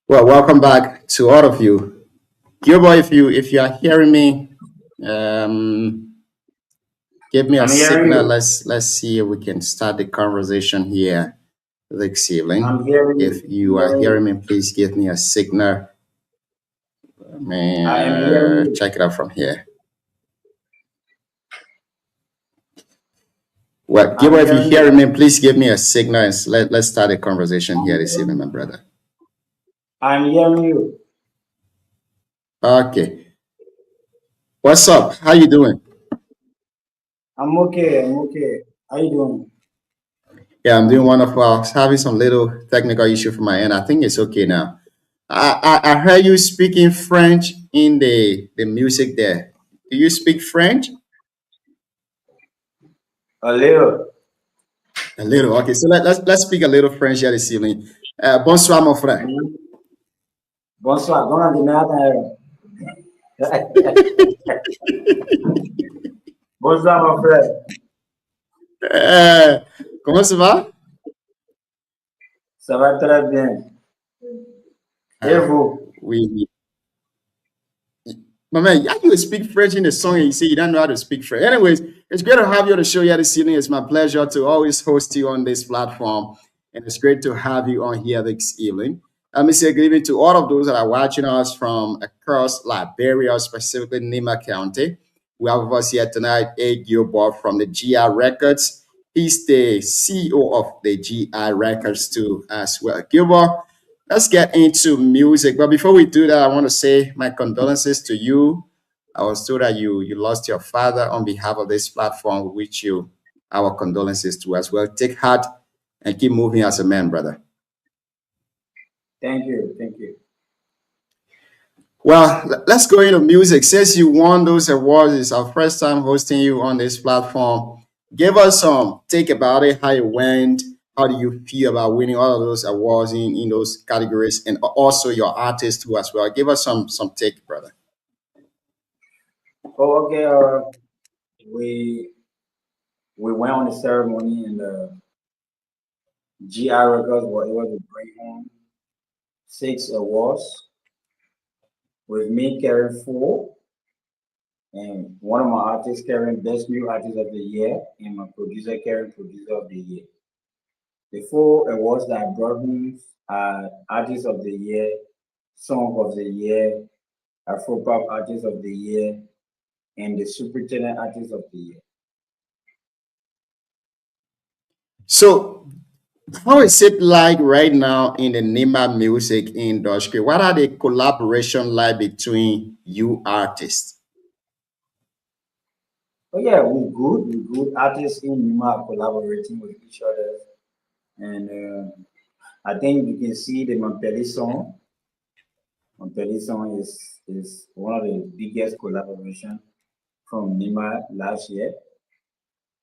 Well, welcome back to all of you. Gilbert, if you are hearing me, give me a signal. Let's see if we can start the conversation here this evening. If you are hearing me, please give me a signal. Check it out from here. Well, Gilbert, if you're hearing me, please give me a signal and let's start a conversation here this evening, my brother. I'm hearing you. Okay. What's up? How you doing? I'm okay. How you doing? Yeah, I'm doing wonderful. I was having some little technical issue from my end. I think it's okay now. I heard you speaking French in the music there. Do you speak French? A little. A little. Okay, so let's speak a little French here this evening. Bonsoir, mon frère. Bonsoir. Bonsoir, mon frère. Comment ça va? Ça va très bien. Et vous? Oui. My man, how you speak French in the song and you say you don't know how to speak French? Anyways, it's great to have you on the show here this evening. It's my pleasure to always host you on this platform. And it's great to have you on here this evening. Let me say good evening to all of those that are watching us from across Liberia, specifically Nima County. We have with us here tonight A. Gilbert from the GI Records. He's the CEO of the GI Records too as well. Gilbert, let's get into music. But before we do that, I want to say my condolences to you. I was told that you lost your father. On behalf of this platform, we wish you our condolences too as well. Take heart and keep moving as a man, brother. Thank you. Well, let's go into music. Since you won those awards, it's our first time hosting you on this platform. Give us some take about it, how it went. How do you feel about winning all of those awards in those categories, and also your artist too as well? Give us some take, brother. Oh, okay. We went on the ceremony and the GI Records. It was a great one. 6 awards with me carrying 4. And one of my artists, Karen, Best New Artist of the Year, and my producer, Karen, Producer of the Year. The 4 awards that I brought home are Artist of the Year, Song of the Year, Afropop Artist of the Year, and the Superintendent Artist of the Year. So, how is it like right now in the Nima music industry? What are the collaboration like between you artists? Oh yeah, we're good. We're good. Artists in Nima are collaborating with each other, and I think you can see the Mampeli song. Mampeli song is one of the biggest collaboration from Nima last year,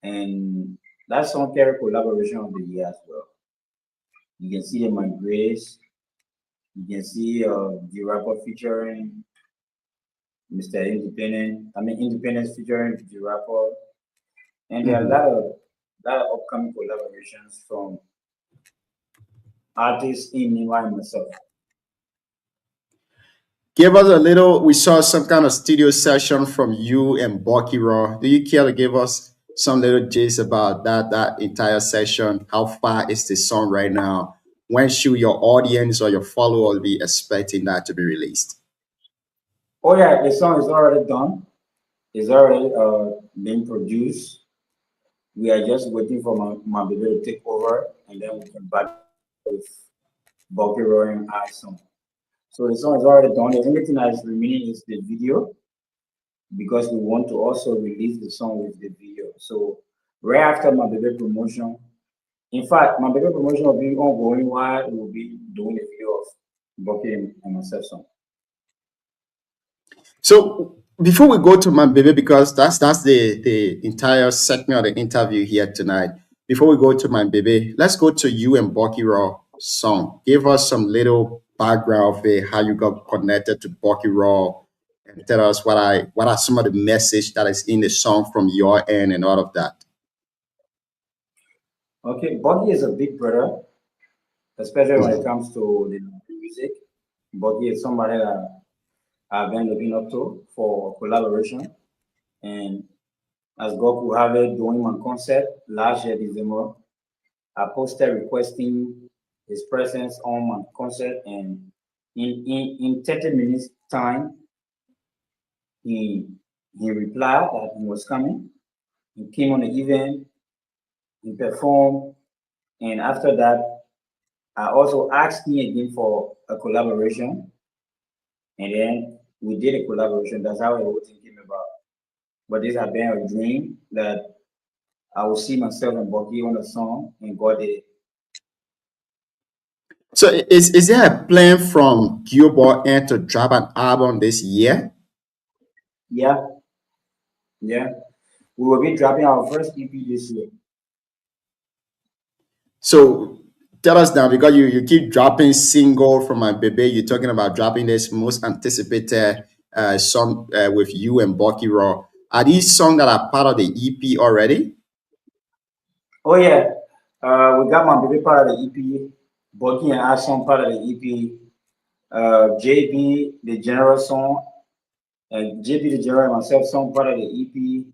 and that song carried collaboration of the year as well. You can see the My Grace. You can see the rapper featuring Mr. Independent. I mean Independence featuring the rapper, and there are a lot of upcoming collaborations from artists in Nima and myself. Give us a little, we saw some kind of studio session from you and Bucky Raw. Do you care to give us some little gist about that entire session? How far is the song right now? When should your audience or your followers be expecting that to be released? Oh yeah, the song is already done. It's already being produced. We are just waiting for my baby to take over, and then we can back with Bucky Raw and I song. So the song is already done. The only thing that is remaining is the video, because we want to also release the song with the video. So right after my baby promotion, in fact, my baby promotion will be ongoing while we will be doing the video of Bucky and myself song. So before we go to my baby, because that's the entire segment of the interview here tonight. Before we go to my baby, let's go to you and Bucky Raw song. Give us some little background of it, how you got connected to Bucky Raw, and tell us what are some of the message that is in the song from your end and all of that. Okay, Bucky is a big brother, especially when it comes to the music. Bucky is somebody that I've been looking up to for collaboration. And as God could have it, during my concert last year, December, I posted requesting his presence on my concert, and in 30 minutes time, he replied that he was coming. He came on the event, he performed, and after that, I also asked him again for a collaboration, and then we did a collaboration. That's how the whole thing came about. But this has been a dream that I will see myself and Bucky on a song, and God did it. So is there a plan from Gilbert and to drop an album this year? Yeah. We will be dropping our first EP this year. So tell us now, because you keep dropping single from my baby, you're talking about dropping this most anticipated song with you and Bucky Raw. Are these songs that are part of the EP already? Oh yeah, we got my baby part of the EP. Bucky and I song part of the EP. JB the General song, and JB the General and myself song part of the EP.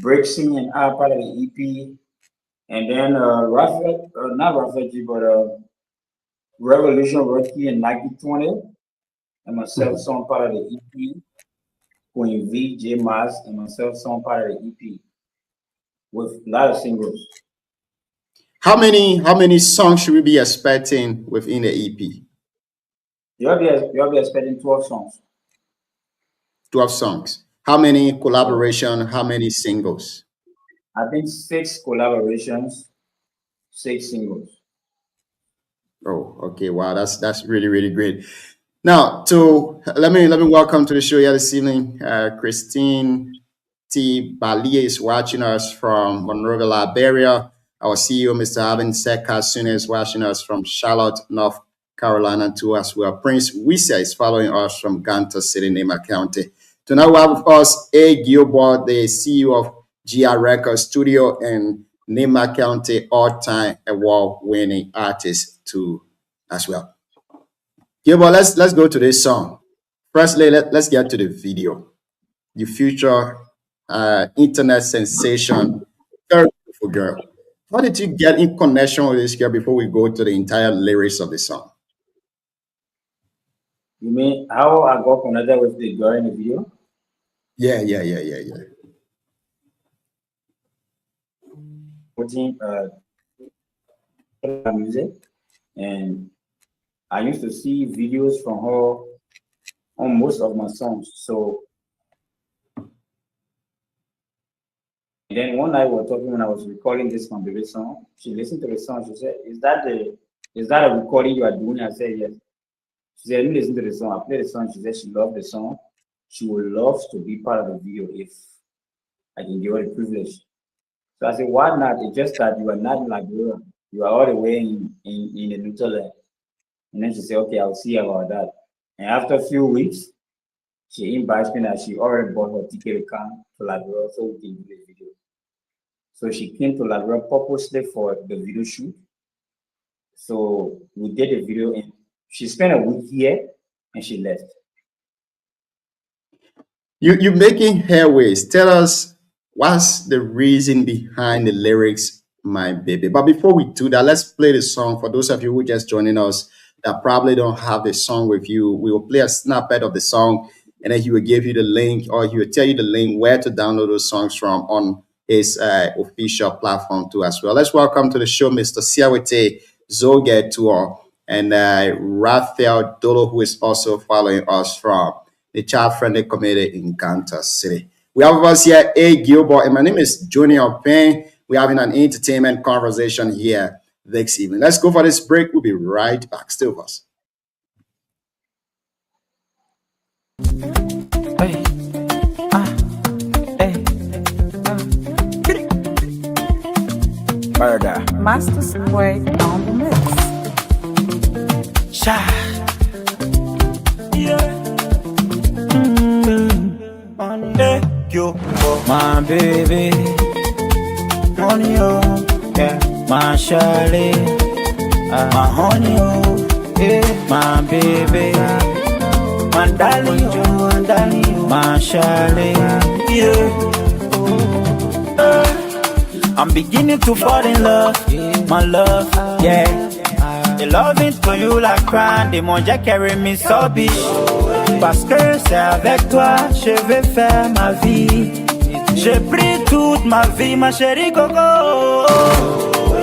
Brixie and I part of the EP. And then Raphael, not Raphael G, but Revolution Rocky and Nike 20 and myself song part of the EP. Queen V, J Mas, and myself song part of the EP with a lot of singles. How many songs should we be expecting within the EP? You'll be expecting 12 songs. 12 songs. How many collaboration? How many singles? I think 6 collaborations, 6 singles. Oh, okay. Wow, that's really, really great. Now, let me welcome to the show here this evening. Christine T. Balie is watching us from Monrovia, Liberia. Our CEO, Mr. Alvin Seka Sr. is watching us from Charlotte, North Carolina too as well. Prince Wisa is following us from Ganta City, Nima County. Tonight we have with us A. Gilbert, the CEO of GR Records Studio and Nima County all-time award-winning artist too as well. Gilbert, let's go to this song. Firstly, let's get to the video. the future internet sensation. Very beautiful girl. How did you get in connection with this girl before we go to the entire lyrics of the song? You mean how I got connected with the girl in the video? Yeah. Putting music, and I used to see videos from her on most of my songs. So then one night we were talking when I was recording this My Baby song. She listened to the song. She said, "Is that a recording you are doing?" I said, "Yes." She said, "Let me listen to the song." I played the song. She said she loved the song. She would love to be part of the video if I can give her the privilege. So I said, "Why not? It's just that you are not in Liberia. You are all the way in the neutral land." And then she said, "Okay, I'll see about that." And after a few weeks, she invited me that she already bought her ticket to come to Liberia so we can do the video. So she came to Liberia purposely for the video shoot. So we did the video, and she spent a week here and she left. You're making headways. Tell us what's the reason behind the lyrics, My Baby. But before we do that, let's play the song. For those of you who are just joining us that probably don't have the song with you, we will play a snippet of the song, and then he will give you the link, or he will tell you the link where to download those songs from on his official platform too as well. Let's welcome to the show Mr. Siawete Zoge Tour and Raphael Dolo, who is also following us from the child-friendly community in Kansas City. We have with us here A. Gilbert, and my name is Junior Payne. We're having an entertainment conversation here this evening. Let's go for this break. We'll be right back. Still with us. Murder. Master Sway on the mix. Sha. Yeah. Hey, yo, my baby. Honey, oh, yeah. My Charlie. My honey, oh, yeah. My baby. My darling, oh, my Charlie. Yeah. I'm beginning to fall in love, my love, yeah. The loving to you like crime, des mon Dieu carry me so big. Parce que c'est avec toi, je vais faire ma vie. J'ai pris toute ma vie, ma chérie Coco.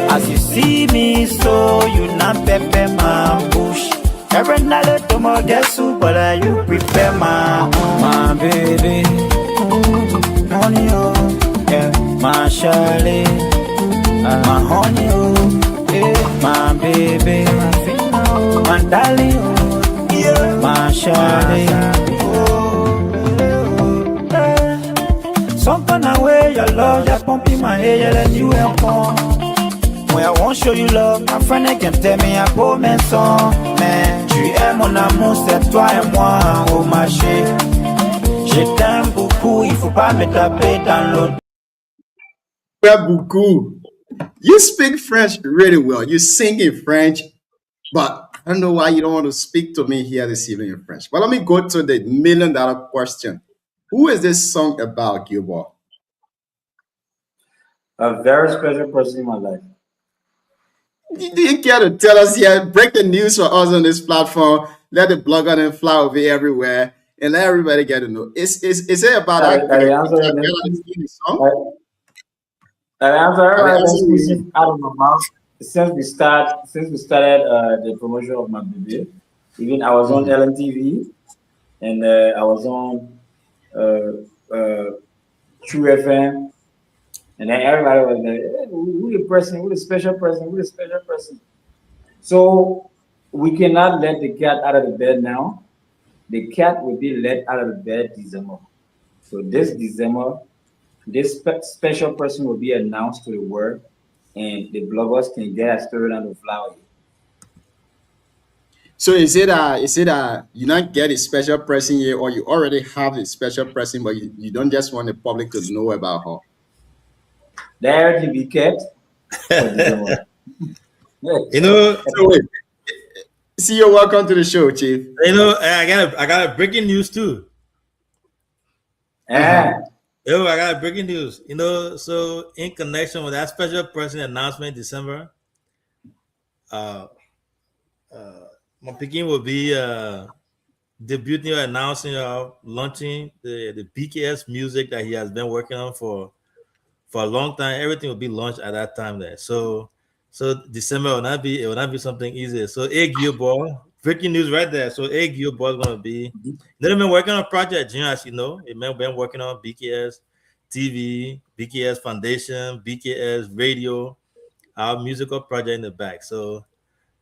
As you see me, so you not pepper my bush. Every night let them all get soup, but you prepare my baby. Honey, oh, yeah. My Charlie, my honey, oh, yeah. My baby, my darling, oh, yeah. My Charlie, oh, yeah. Something away your love, you're pumping my head, you're letting you help on. When I won't show you love, my friend can tell me à beau maison. Mais tu es mon amour, c'est toi et moi, oh ma chérie. Je t'aime beaucoup, il faut pas me taper dans l'autre. Beaucoup. You speak French really well. You sing in French, but I don't know why you don't want to speak to me here this evening in French. But let me go to the $1 million question. Who is this song about, Gilbert? A very special person in my life. You didn't care to tell us yet. Break the news for us on this platform. Let the blogger then fly over everywhere and let everybody get to know. Is it about I answer out of my mouth. Since we started the promotion of My Baby, even I was on LMTV, and I was on True FM, and then everybody was like, hey, who the person, who the special person, who the special person. So we cannot let the cat out of the bed now. The cat will be let out of the bed December. So this December, this special person will be announced to the world, and the bloggers can get a story on the flower. So is it you not get a special person here, or you already have a special person, but you don't just want the public to know about her? There to be kept. You know. So wait. See you. Welcome to the show, Chief. You know, I got a breaking news too. Yo, I got breaking news. You know, so in connection with that special person announcement in December, uh, my picking will be debuting or announcing or launching the BKS music that he has been working on for a long time. Everything will be launched at that time there. So December will not be something easy. So Egg Your Boy, breaking news right there. So Egg Your Boy is gonna be they've been working on a project, you know, as you know. They've been working on BKS TV, BKS Foundation, BKS Radio, our musical project in the back. So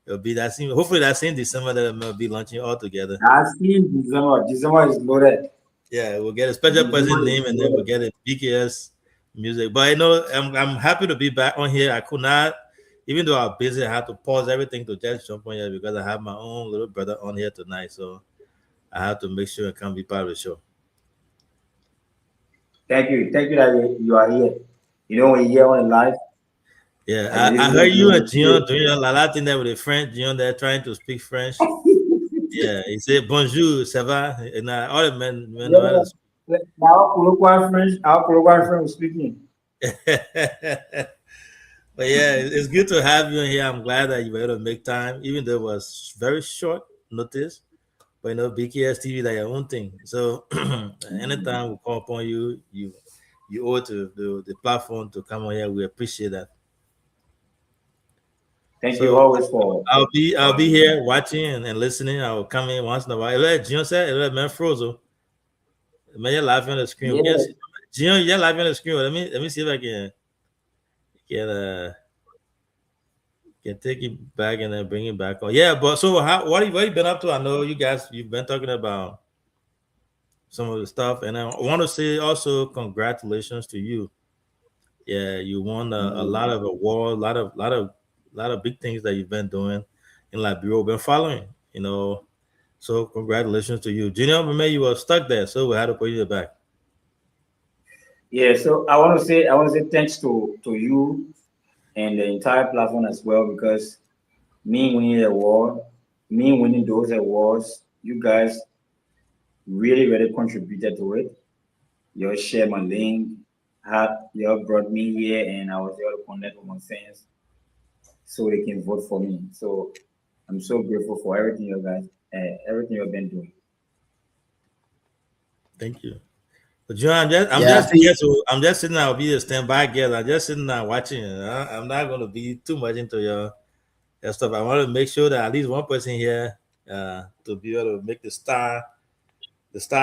it'll be that same, hopefully that same December that we'll be launching all together. I see December. December is loaded. Yeah, we'll get a special person name and then we'll get a BKS music. But I know I'm happy to be back on here. I could not, even though I'm busy, I had to pause everything to just jump on here because I have my own little brother on here tonight. So I have to make sure I can be part of the show. Thank you that you are here. You know, when you're here on live. Yeah, I heard you and Gion doing a lot of things there with a French. Gion, they're trying to speak French. Yeah, he said bonjour, ça va? And all the men know how to speak. Our French was speaking. But yeah, it's good to have you in here. I'm glad that you were able to make time, even though it was very short notice. But you know, BKS TV, that's your own thing. So anytime we call upon you, you owe it to the platform to come on here. We appreciate that. Thank you always for. I'll be here watching and listening. I will come in once in a while. Gion said, man, frozen. Man, you're live on the screen. Yeah. Gion, you're live on the screen. Let me see if I can take it back and then bring it back on. Yeah, but so what have you been up to? I know you've been talking about some of the stuff, and I want to say also congratulations to you. Yeah, you won a lot of awards, a lot of big things that you've been doing in Liberia. We've been following, you know. So congratulations to you. Junior, remember you were stuck there, so we had to put you back. Yeah, so I want to say thanks to you and the entire platform as well, because me winning those awards, you guys really contributed to it. You shared my link, you brought me here, and I was able to connect with my fans so they can vote for me. So I'm so grateful for everything you guys, everything you've been doing. Thank you. But John, I'm just sitting there. I'll be a standby guest. I'm just sitting there watching. I'm not going to be too much into your stuff. I want to make sure that at least one person here to be able to make the star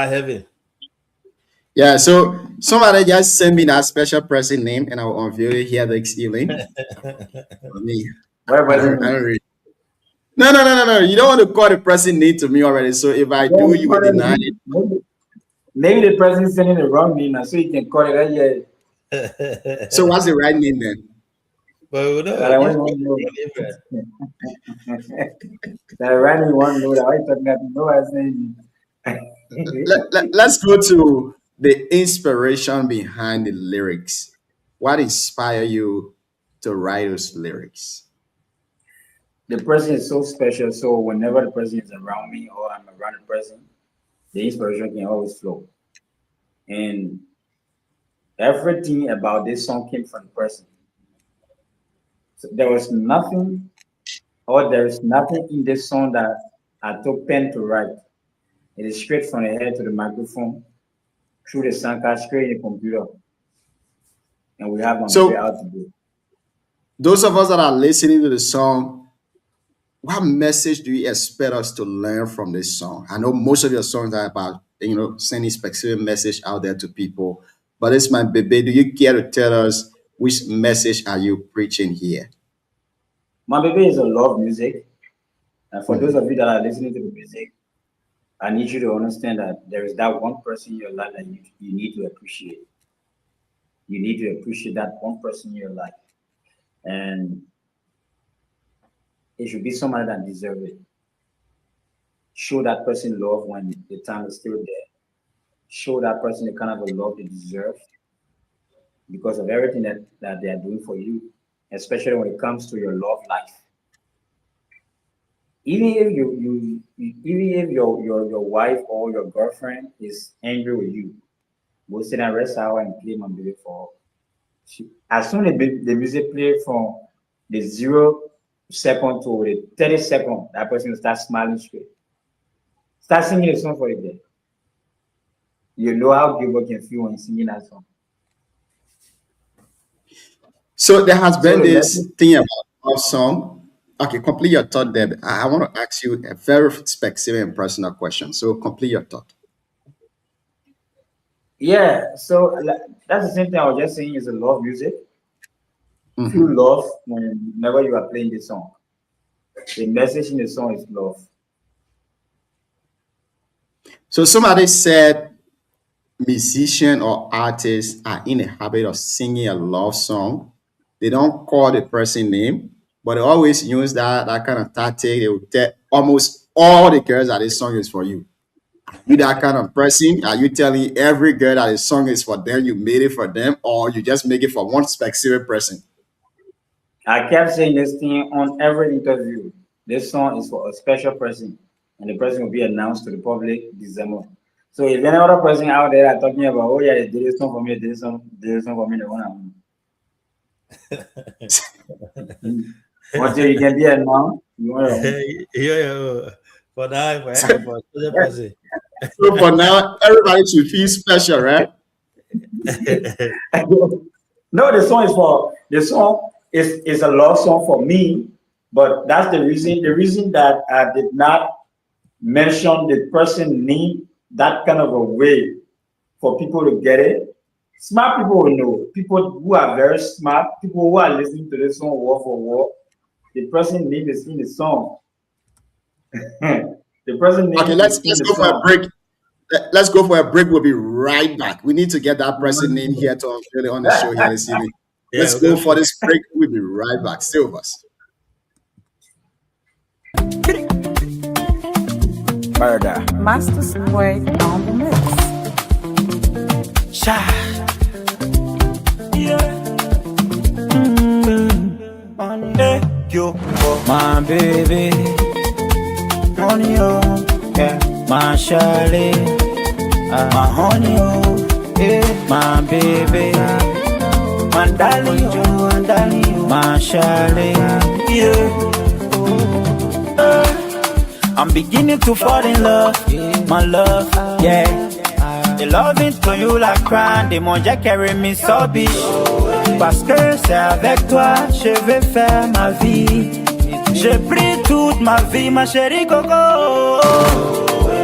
heaven. Yeah, so somebody just send me that special person name and I will unveil it here next evening. I don't really. No. You don't want to call the person name to me already. So if I do, you will deny it. Maybe the person is sending the wrong name now, so you can call it right. So what's the right name then? But the right name one know that I talking about nobody's name. Let's go to the inspiration behind the lyrics. What inspired you to write those lyrics? The person is so special, so whenever the person is around me or I'm around the person, the inspiration can always flow. And everything about this song came from the person. So there is nothing in this song that I took pen to write. It is straight from the head to the microphone, through the sound card, straight in the computer. And we have one out to do. Those of us that are listening to the song, what message do you expect us to learn from this song? I know most of your songs are about, sending specific message out there to people. But it's my baby. Do you care to tell us which message are you preaching here? My baby is a love music. And for those of you that are listening to the music, I need you to understand that there is that one person in your life that you need to appreciate. You need to appreciate that one person in your life. And it should be somebody that deserves it. Show that person love when the time is still there. Show that person the kind of a love they deserve because of everything that they are doing for you, especially when it comes to your love life. Even if your wife or your girlfriend is angry with you, We'll sit and rest hour and play my baby for. As soon as the music play from the 0 second to the 30 second, that person will start smiling straight. Start singing a song for you there. You know how Gilbert can feel when singing that song. So there has been So this let's thing about love song. Okay, complete your thought, Deb. I want to ask you a very specific and personal question. So complete your thought. Yeah, so that's the same thing I was just saying is a love music. Feel love whenever you are playing the song. The message in the song is love. So somebody said musician or artists are in the habit of singing a love song. They don't call the person name, but they always use that kind of tactic. They will tell almost all the girls that this song is for you. You that kind of person? Are you telling every girl that this song is for them, you made it for them, or you just make it for one specific person? I kept saying this thing on every interview. This song is for a special person, and the person will be announced to the public December. So if any other person out there are talking about, oh yeah, they did this song for me, they did this song for me, they want until you can be announced, you want to. Yeah, for now, for special person. So for now, everybody should feel special, right? No, the song is a love song for me, but that's the reason. The reason that I did not mention the person name that kind of a way for people to get it. Smart people will know. People who are very smart, people who are listening to this song word for word, the person name is in the song. The person name. Okay, let's go for a break. Let's go for a break. We'll be right back. We need to get that person name here to unveil it on the show here this evening. Let's go for this break. We'll be right back. Stay with us. Murder. Master Sway on the mix. Sha. Yeah. Hey, yo, my baby. Honey, oh, yeah. My Charlie. My honey, oh, yeah. My baby. My darling, oh, my Charlie. Yeah. I'm beginning to fall in love, my love, yeah. The loving to you like crying, des mondiaux carry me so big. Parce que c'est avec toi, je vais faire ma vie. J'ai pris toute ma vie, ma chérie Coco.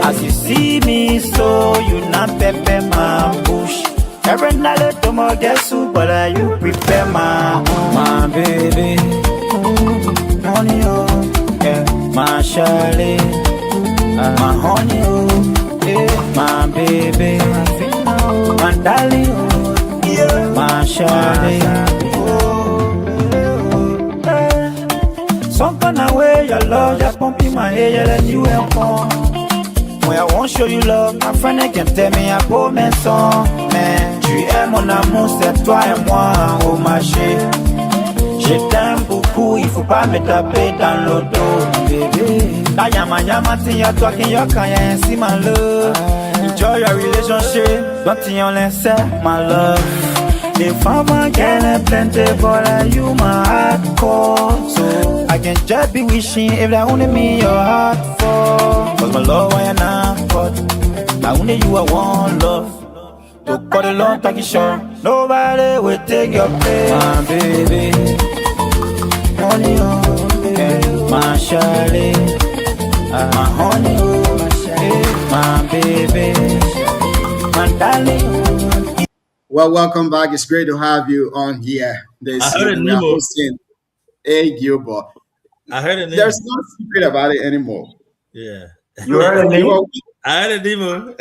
As you see me, so you not pepper my bush. Every night let them all get soup, but you prepare my baby. Honey, oh, yeah. My Charlie, my honey, oh, yeah. My baby, my darling, oh, yeah. My Charlie, oh, yeah. Some kind of way your love just pumping my head, and you ain't born. When I won't show you love, my friend they can tell me à beau mes sons. Mais tu es mon amour, c'est toi et moi, oh ma chérie. Je t'aime beaucoup, il faut pas me taper dans le dos, bébé. La yama yama, you're talking, you're kind, see my love. Enjoy your relationship, don't you listen, my love. The farmer getting plenty, but you my hardcore. So I can just be wishing if that only me your heart for. Cause my love, I am not but I only you I want love. To cut a long talking short, nobody will take your place, my baby. Honey, oh, yeah. My Charlie, my honey, oh, yeah. My baby, my darling, oh. Well, welcome back. It's great to have you on here. I heard We are hosting A. Gilbert. I heard a name. There's no secret about it anymore. Yeah. You heard a name? I heard a name.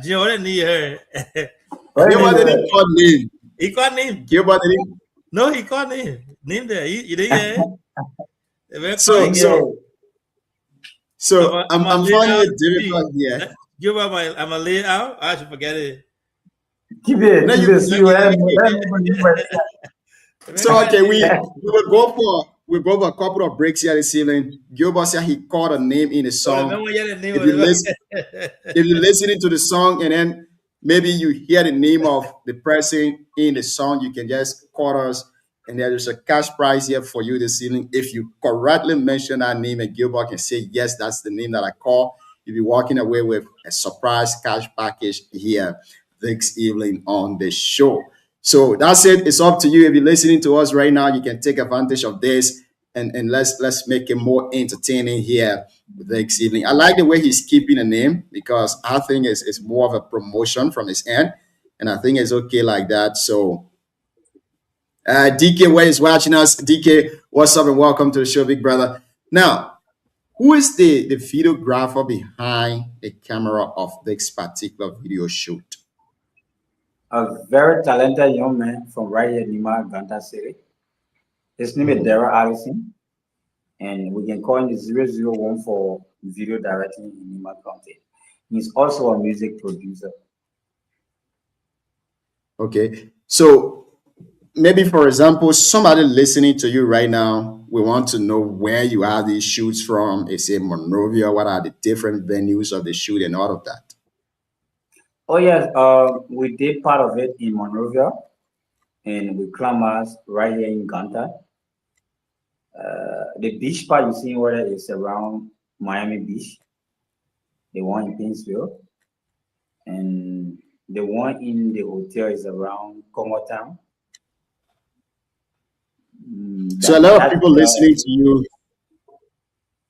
Gilbert need her. Gilbert didn't call name. He called name. Gilbert didn't. No, he called name. Name there. You didn't hear? So I'm finding it difficult here. Gilbert, I'm gonna lay it out. I should forget it. Keep it. No, so okay, we will go for we go over a couple of breaks here this evening. Gilbert said he called a name in the song. If you're listening to the song and then maybe you hear the name of the person in the song, you can just call us, and there is a cash prize here for you this evening. If you correctly mention that name and Gilbert can say, yes, that's the name that I call, you'll be walking away with a surprise cash package here this evening on the show. So that's it. It's up to you. If you're listening to us right now, you can take advantage of this and let's make it more entertaining here this evening. I like the way he's keeping a name because I think it's more of a promotion from his end, and I think it's okay like that. So DK, where is watching us? DK, what's up and welcome to the show, big brother. Now, who is the videographer behind the camera of this particular video shoot? A very talented young man from right here in Nima, Ganta City. His name is Daryl Allison, and we can call him the 001 for video directing in Nima County. He's also a music producer. Okay, so maybe, for example, somebody listening to you right now, we want to know where you have these shoots from. Is it Monrovia? What are the different venues of the shoot and all of that? Oh, yes, we did part of it in Monrovia and with Clamas right here in Ganta. The beach part you see where is around Miami Beach, the one in Painesville, and the one in the hotel is around Congo Town. So a lot of people listening to you,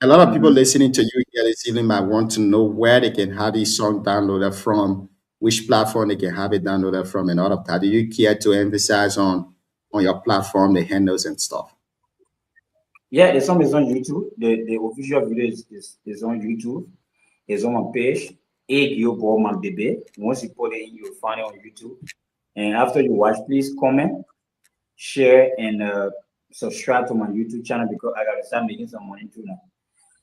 listening to you here this evening might want to know where they can have this song downloaded from, which platform they can have it downloaded from, and all of that. Do you care to emphasize on your platform, the handles and stuff? Yeah, the song is on YouTube. The official video is on YouTube. It's on my page, Gilbert My Baby. Once you put it in, you'll find it on YouTube. And after you watch, please comment, share, and subscribe to my YouTube channel because I gotta start making some money too now.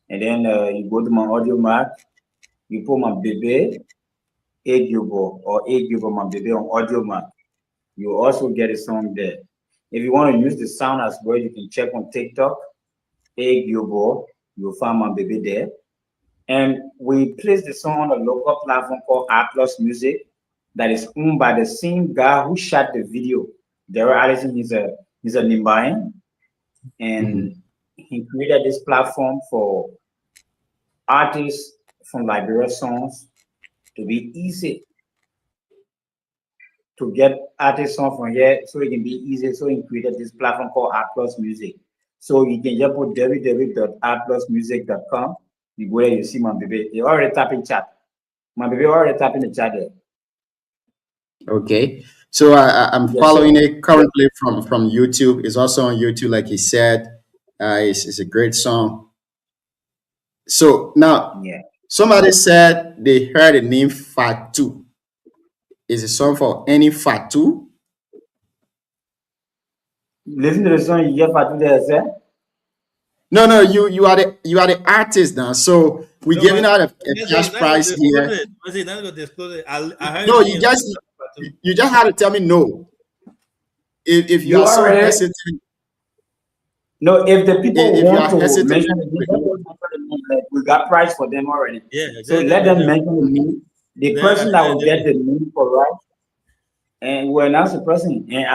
And then you go to my audio mark, you put My Baby, Gilbert, or Gilbert My Baby on audio mark. You also get a song there. If you want to use the sound as well, you can check on TikTok, Gilbert. You'll find My Baby there. And we placed the song on a local platform called R+ Music that is owned by the same guy who shot the video. Daryl Allison, he's a Nimbayan, and he created this platform for artists from Liberia songs to be easy to get artist song from here, so it can be easy. So he created this platform called R+ Music. So you can just put www.rplusmusic.com. You go there, you see My Baby. They already tap in chat. My Baby already tap in the chat there. Okay, so I'm following it currently from YouTube. It's also on YouTube, like he said. It's a great song. So now, somebody said they heard the name Fatu. Is a song for any Fatu? Listen to the song, you hear Fatu there, sir? No, you are the artist now. So we're giving out a cash prize here. No, you just have to tell me no. If you are so hesitant. No, if the people want to mention the name, we got prize for them already. Yeah, so let them mention the name. The person that will get the name correct, and we'll announce the person. And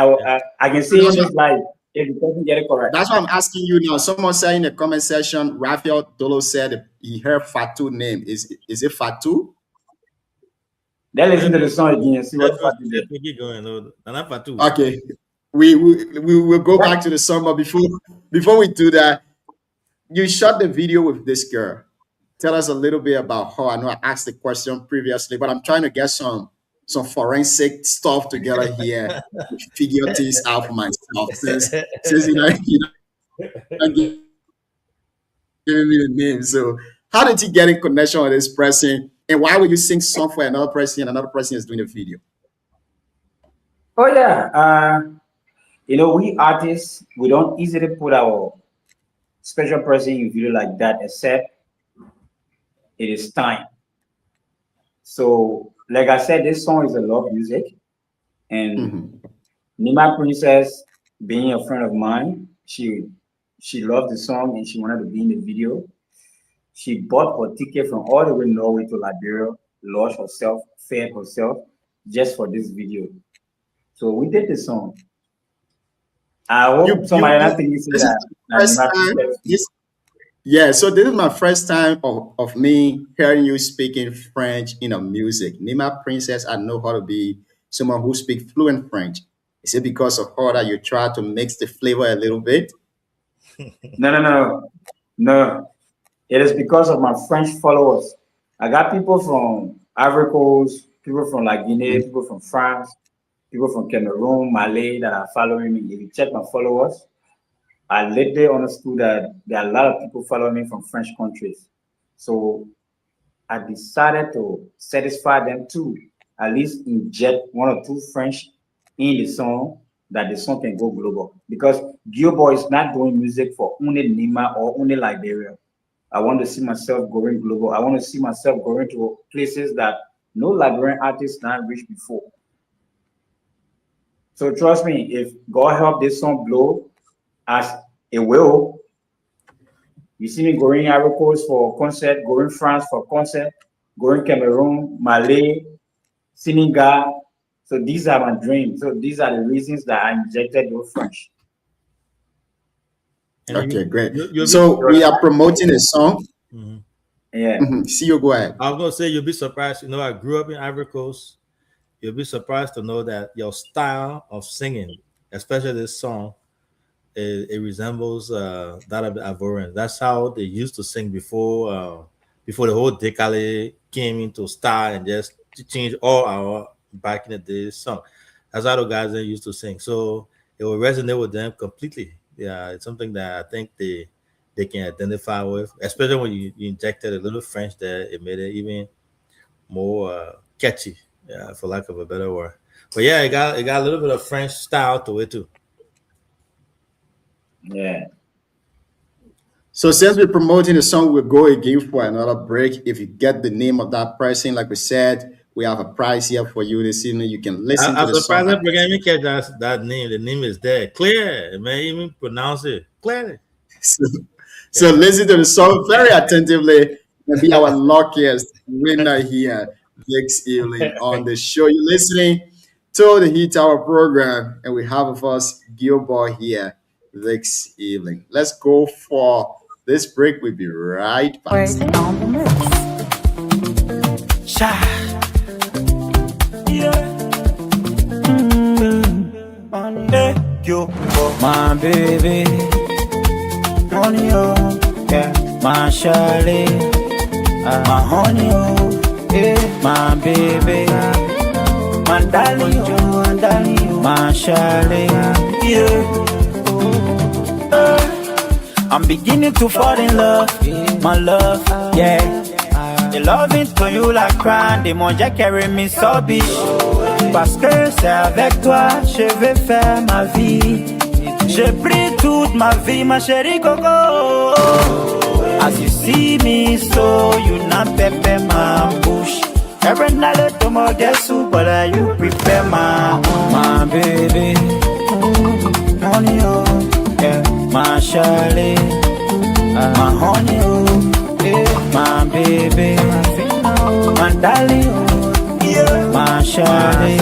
I can see on this live if the person get it correct. That's why I'm asking you now. Someone said in the comment section, Raphael Dolo said he heard Fatu name. Is it Fatu? Then listen to the song again and see what Fatu did. Okay. We will go back to the song, but before we do that, you shot the video with this girl. Tell us a little bit about her. I know I asked the question previously, but I'm trying to get some forensic stuff together here, figure things out for myself. Since you know giving me the name. So how did you get in connection with this person, and why would you sing song for another person and another person is doing the video? Oh yeah, you know, we artists, we don't easily put our special person in video like that, except it is time. So, like I said, this song is a love music, and Nima Princess, being a friend of mine, she she loved the song and she wanted to be in the video. She bought her ticket from all the way Norway to Liberia, lodged herself, fed herself, just for this video. So we did the song. I hope somebody not think this is yeah, so this is my first time of me hearing you speaking French in a music. Nima Princess, I know how to be someone who speaks fluent French. Is it because of her that you try to mix the flavor a little bit? No. It is because of my French followers. I got people from Ivory Coast, people from like Guinea, people from France, people from Cameroon, Malay that are following me. If you check my followers, I later understood that there are a lot of people following me from French countries. So I decided to satisfy them too, at least inject 1 or 2 French in the song, that the song can go global. Because Gilboy is not doing music for only Nima or only Liberia. I want to see myself going global. I want to see myself going to places that no Liberian artists not reached before. So trust me, if God help this song blow, as it will, you see me going Ivory Coast for concert, going France for concert, going Cameroon, Malay, Senegal. So these are my dreams. So these are the reasons that I injected those French. Okay, great. So we are promoting a song. Yeah. See you, go ahead. I was gonna say you'll be surprised. You know, I grew up in Ivory Coast. You'll be surprised to know that your style of singing, especially this song, it resembles that of the Ivorians. That's how they used to sing before the whole Décalé came into style and just changed all our back in the day song. That's how the guys they used to sing. So it will resonate with them completely. Yeah, it's something that I think they can identify with, especially when you injected a little French there. It made it even more catchy, for lack of a better word. But yeah, it got a little bit of French style to it too. Yeah. So since we're promoting the song, we'll go again for another break. If you get the name of that person, like we said, we have a prize here for you this evening. You can listen to the song. I'm surprised I catch that name. The name is there. Clear. It may even pronounce it clearly. So listen to the song very attentively and be our luckiest winner here next evening on the show. You're listening to the Heat Hour program, and we have with us Gilboy here this evening. Let's go for this break. We'll be right back. On the mix. My baby, honey, oh, yeah, my Charlie, my honey, oh, yeah, my baby, my darling, oh, my Charlie, yeah. I'm beginning to fall in love, my love, yeah. The loving to you like crying, des mon Dieu carry me so big. Parce que c'est avec toi, je vais faire ma vie. J'ai pris toute ma vie, ma chérie Coco. As you see me, so you not pepper my bush. Every night let them all get soup, but you prepare my baby. Honey, oh, yeah, my Charlie, my honey, oh, yeah, my baby, my darling, oh, yeah, my Charlie.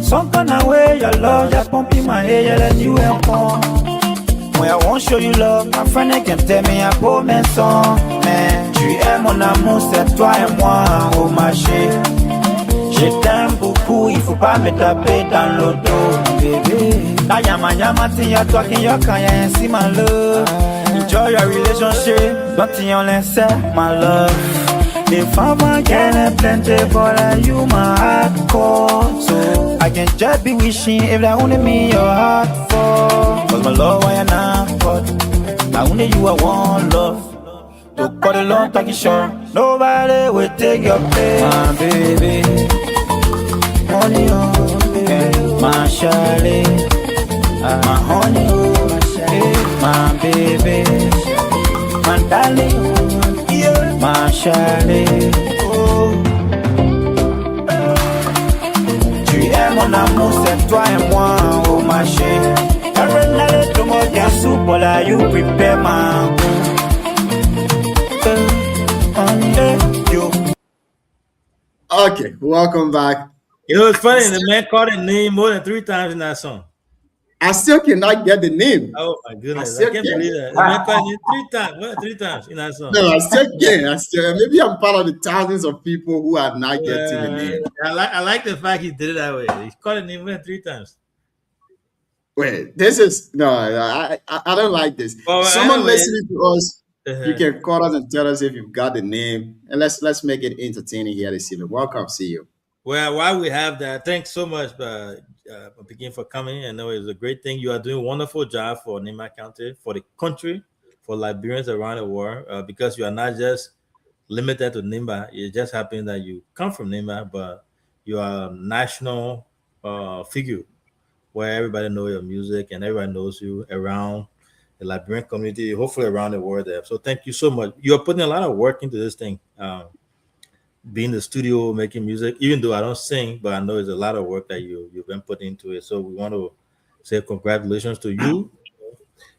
Some kind of way your love just pumping my head, let you help on. When I won't show you love, my friend they can tell me à beau mes sons. Mais tu es mon amour, c'est toi et moi, oh ma chérie. Je t'aime beaucoup, il faut pas me taper dans le dos, bébé. Ta yama yama tiya toi qui yo kaya ainsi my love. Enjoy your relationship, don't you listen, my love. If I'm a girl plenty, but you my hardcore. So I can just be wishing if that only me your heart for. Cause my love why you not but now only you I want love. To cut it long, talking short. Nobody will take your place, my baby. Honey, oh, yeah, my Charlie, my honey, oh, yeah, my baby, my darling, yeah, my Charlie, oh. Tu es mon amour, c'est toi et moi, oh my shame. Every night to more than soup, but are you prepare man? Okay, welcome back. You know, it's funny. The man called his name more than 3 times in that song. I still cannot get the name. Oh my goodness! I I can't believe that. The man called his name 3 times. More than 3 times in that song. No, I still can't. Maybe I'm part of the thousands of people who are not getting the name. I like the fact he did it that way. He called his name more than 3 times. Wait, this is no. I don't like this. Well, Someone anyway, listening to us, you can call us and tell us if you've got the name, and let's make it entertaining here this evening. Welcome, see you. Well, while we have that, thanks so much, Begin, for coming. I know it's a great thing. You are doing a wonderful job for Nimba County, for the country, for Liberians around the world, because you are not just limited to Nimba. It just happens that you come from Nimba, but you are a national figure where everybody knows your music and everybody knows you around the Liberian community, hopefully around the world there. So thank you so much. You're putting a lot of work into this thing. Being in the studio, making music, even though I don't sing, but I know it's a lot of work that you've been putting into it. So we want to say congratulations to you.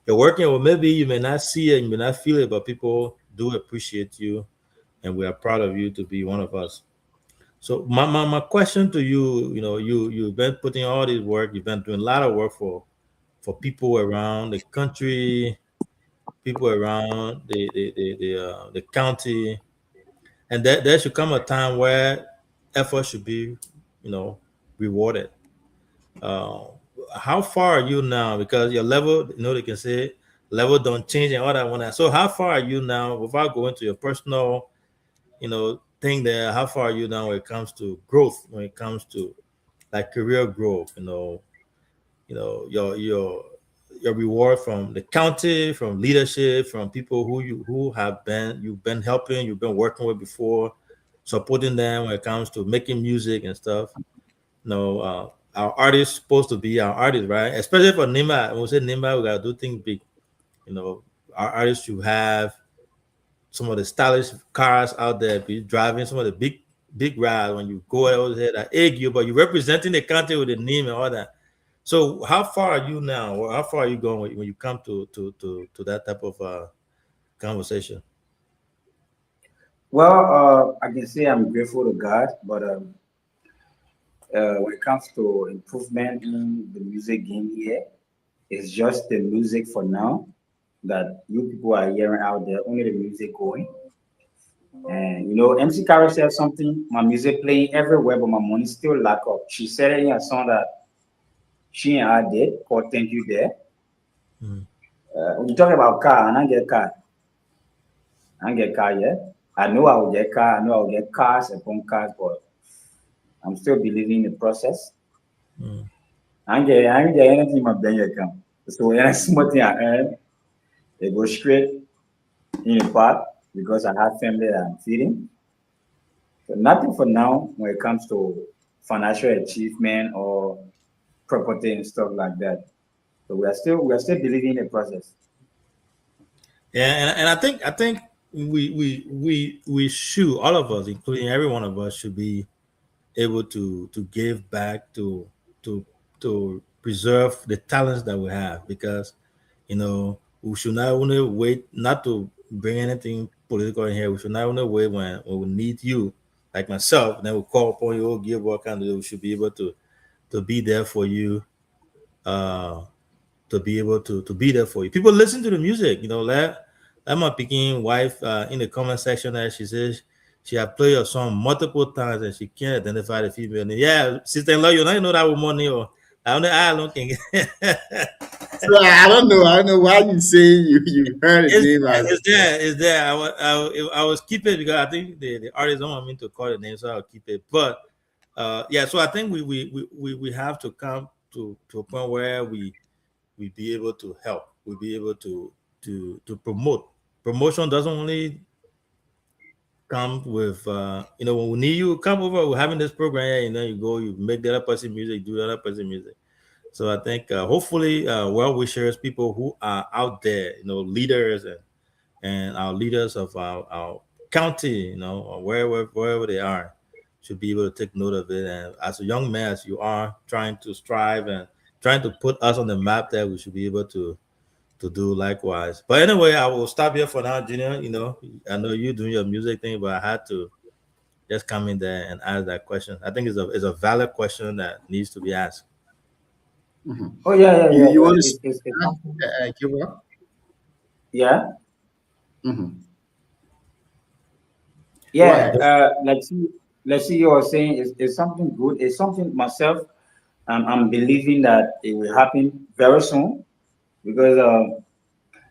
You're working, or maybe you may not see it, you may not feel it, but people do appreciate you, and we are proud of you to be one of us. So my question to you, you've been putting all this work, you've been doing a lot of work for people around the country, people around the county. And there should come a time where effort should be, rewarded. How far are you now? Because your level, they can say level don't change and all that one. So how far are you now, without going to your personal, thing there? How far are you now when it comes to growth? When it comes to like career growth? Your reward from the county, from leadership, from people who you've been helping, you've been working with before, supporting them when it comes to making music and stuff. Our artists supposed to be our artists, right? Especially for Nimba. When we say Nimba, we gotta do things big. Our artists should have some of the stylish cars out there, be driving some of the big rides. When you go over there, that egg you, but you're representing the country with the name and all that. So how far are you now? Or how far are you going when you come to that type of conversation? Well, I can say I'm grateful to God, but when it comes to improvement in the music game here, it's just the music for now that you people are hearing out there, only the music going. And MC Carol said something, my music playing everywhere, but my money still lack up. She said it in a song that she and I did called Thank You There. When you talk about car, I don't get car. I don't get car yet. I know I will get car. I know I will get cars upon cars, but I'm still believing in the process. I don't get anything in my bank account. So when I small thing I earn, they go straight in the pot because I have family that I'm feeding. So nothing for now when it comes to financial achievement or property and stuff like that. So we are still believing in the process. Yeah, and I think we should, all of us, including every one of us, should be able to give back to preserve the talents that we have, because we should not only wait not to bring anything political in here. We should not only wait when we need you, like myself, and then we call upon you, give what kind of. We should be able to be there for you, to be able to be there for you. People listen to the music, let my Peking wife in the comment section there, she says she have played your song multiple times and she can't identify the female name. Yeah, sister-in-law, you know that woman name. I don't think. So I don't know why you say you heard his name. It's there. I was keep it because I think the artist don't want me to call the name, so I'll keep it. But so I think we have to come to a point where we be able to help. We be able to promote. Promotion doesn't only come with when we need you, come over. We're having this program, you go, you make the other person music, do the other person music. So I think hopefully well-wishers, people who are out there, leaders and our leaders of our county, or wherever they are, should be able to take note of it. And as a young man, as you are trying to strive and trying to put us on the map that we should be able to do likewise. But anyway, I will stop here for now, Junior. You know, I know you're doing your music thing, but I had to just come in there and ask that question. I think it's a valid question that needs to be asked. Oh yeah. You want It's, to it's, it's, give up? yeah. Mm-hmm. Yeah, Right. let's see. You were saying it's something good. It's something myself. I'm believing that it will happen very soon because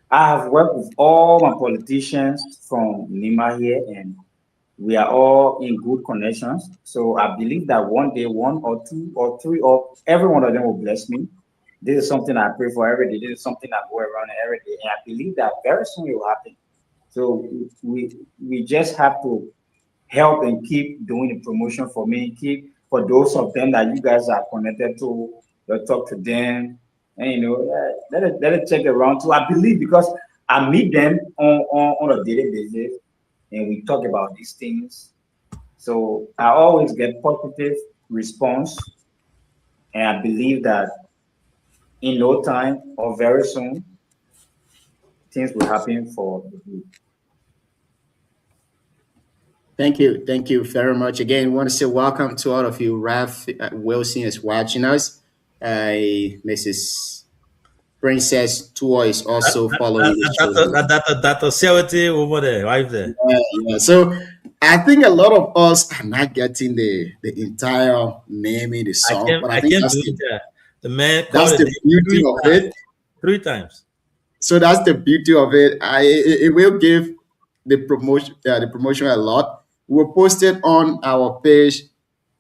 I have worked with all my politicians from Lima here, and we are all in good connections. So I believe that one day, one or two or three or every one of them will bless me. This is something I pray for every day. This is something I go around every day, and I believe that very soon it will happen. So we just have to help and keep doing the promotion for me. Keep for those of them that you guys are connected to, talk to them, and let it check around too. I believe because I meet them on a daily basis, and we talk about these things. So I always get positive response, and I believe that in no time or very soon, things will happen for the group. Thank you very much. Again, want to say welcome to all of you. Ralph Wilson is watching us. Mrs. Princess Tour is also following the show. That Sewity over there, right there. Yeah. So I think a lot of us are not getting the entire name in the song, but I think that's the man. That's the beauty of it. 3 times. So that's the beauty of it. It will give the promotion a lot. We'll post it on our page,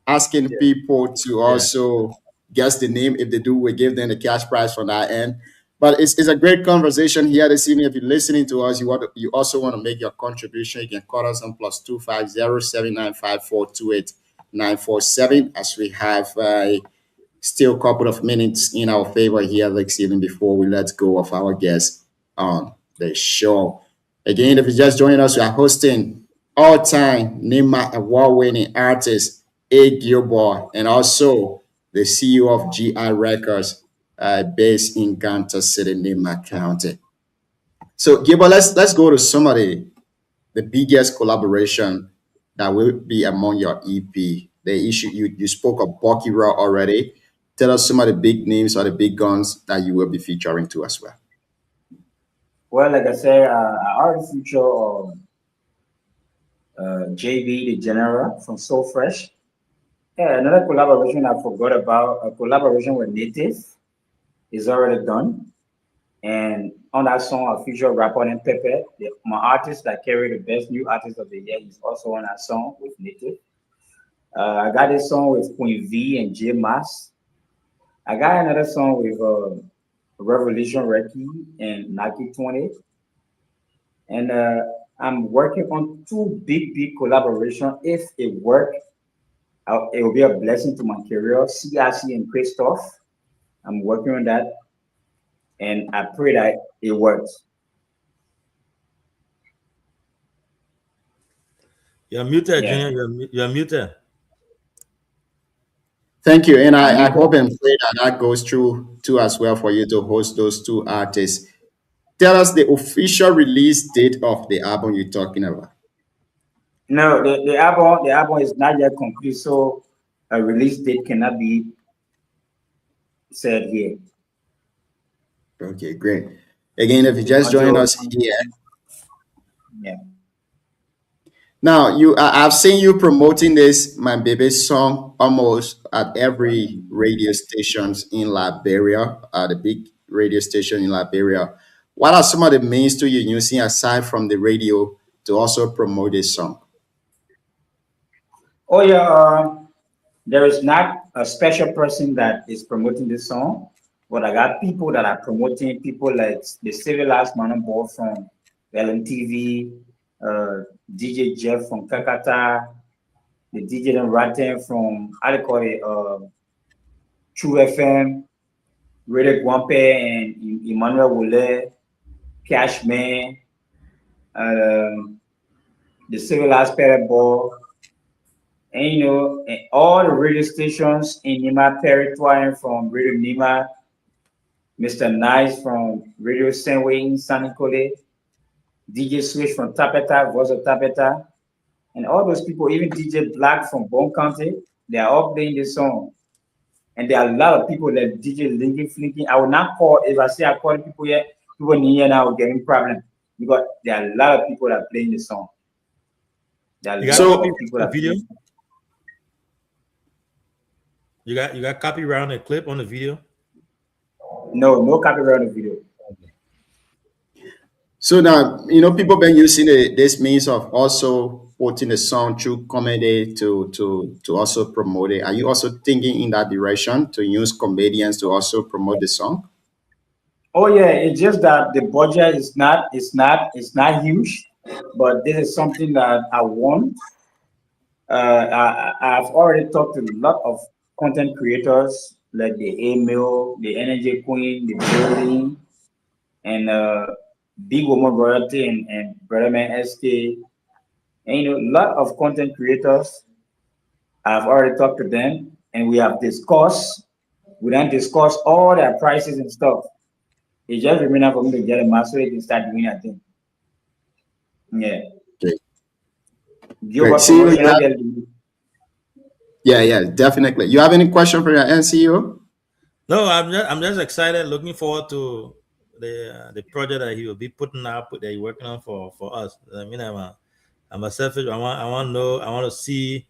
asking people to also guess the name. If they do, we give them the cash prize from that end. But it's a great conversation here this evening. If you're listening to us, you also want to make your contribution, you can call us on +250 7954 28947 as we have still a couple of minutes in our favor here this evening before we let go of our guests on the show. Again, if you're just joining us, we are hosting all-time NEMA award-winning artist A. Gilboa, and also the CEO of GI Records, based in Ganta City, NEMA County. So, Gilboa, let's go to some of the biggest collaboration that will be among your EP. The issue you spoke of Bucky Raw already. Tell us some of the big names or the big guns that you will be featuring too as well. Well, like I said, I already feature JB the General from Soul Fresh. Yeah, another collaboration I forgot about, a collaboration with Native is already done. And on that song, I feature Rapper and Pepe, my artist that carry the best new artist of the year. He's also on that song with Native. I got this song with Queen V and J Mas. I got another song with Revolution Reiki and Nike 20. And I'm working on 2 big collaboration. If it works, it will be a blessing to my career. CRC and Christoph. I'm working on that. And I pray that it works. You're muted, Junior. You're muted. Thank you. And I hope and pray that goes through too as well for you to host those 2 artists. Tell us the official release date of the album you're talking about. No, the album is not yet complete, so a release date cannot be said here. Okay, great. Again, if you just joined us here. Yeah. Now, I've seen you promoting this My Baby song almost at every radio stations in Liberia, the big radio station in Liberia. What are some of the means to you using aside from the radio to also promote this song? Oh yeah, there is not a special person that is promoting this song, but I got people that are promoting, people like the Civilized Manambo from LMTV, DJ Jeff from Kakata, the DJ Ratten from, how do you call it, True FM, Radio Guampe and Emmanuel Wole, Cashman, the Civilized Parrot Ball, and and all the radio stations in Nima territory from Radio Nima, Mr. Nice from Radio Sandway, San Nicole, DJ Switch from Tapeta, Voice of Tapeta, and all those people, even DJ Black from Bone County, they are all playing this song. And there are a lot of people that DJ Linking Flinking. I will not call, if I say I call people here, people in here now will get in problem because there are a lot of people that are playing this song. There are a lot of people that video. playing. You got copyright on the clip on the video? No copyright on the video. So now, people been using this means of also putting the song through comedy to also promote it. Are you also thinking in that direction to use comedians to also promote the song? Oh yeah, it's just that the budget is not huge, but this is something that I want. I've already talked to a lot of content creators like the Emil, the Energy Queen, the Building, and Big Woman Royalty and Brother Man SK. And a lot of content creators, I've already talked to them and we have discussed. We then discuss all their prices and stuff. It just remains for me to get a master and start doing that thing. Yeah. Okay. Great. Yeah, definitely. You have any question for your NCO? No, I'm just excited, looking forward to the project that he will be putting out, that he's working on for us. I mean, I'm a selfish. I want to know. I want to see.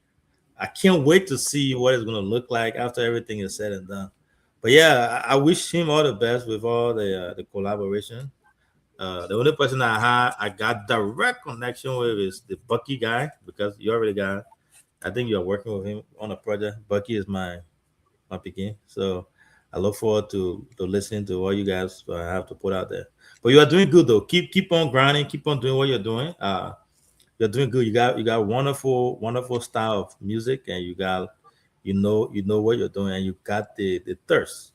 I can't wait to see what it's going to look like after everything is said and done. But yeah, I wish him all the best with all the collaboration. The only person I got direct connection with is the Bucky guy, because you already got. I think you're working with him on a project. Bucky is my picking. So I look forward to listening to what you guys have to put out there. But you are doing good though. Keep on grinding. Keep on doing what you're doing. You're doing good. You got wonderful style of music, and you know what you're doing, and you got the thirst,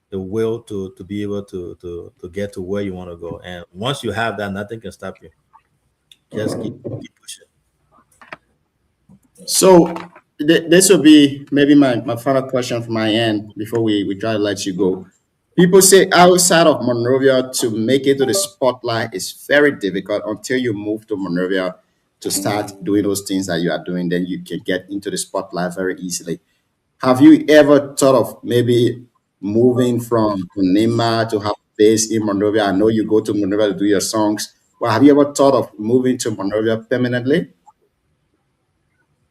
the will to be able to get to where you want to go. And once you have that, nothing can stop you. Just keep pushing. So this will be maybe my final question from my end before we try to let you go. People say outside of Monrovia to make it to the spotlight is very difficult until you move to Monrovia to start doing those things that you are doing. Then you can get into the spotlight very easily. Have you ever thought of maybe moving from Onema to have a base in Monrovia? I know you go to Monrovia to do your songs, but have you ever thought of moving to Monrovia permanently?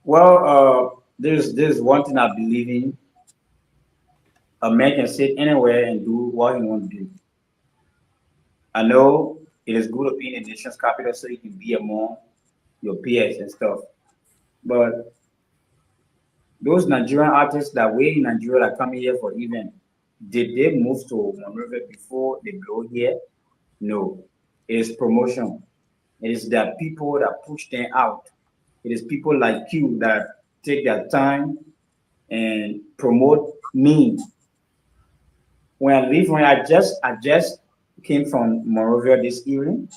Well, there's one thing I believe in. A man can sit anywhere and do what he wants to do. I know it is good to be in the nation's capital so you can be among your peers and stuff. But those Nigerian artists that were in Nigeria that come here for event, did they move to Monrovia before they go here? No. It is promotion. It is the people that push them out. It is people like you that take their time and promote me. I just came from Monrovia this evening,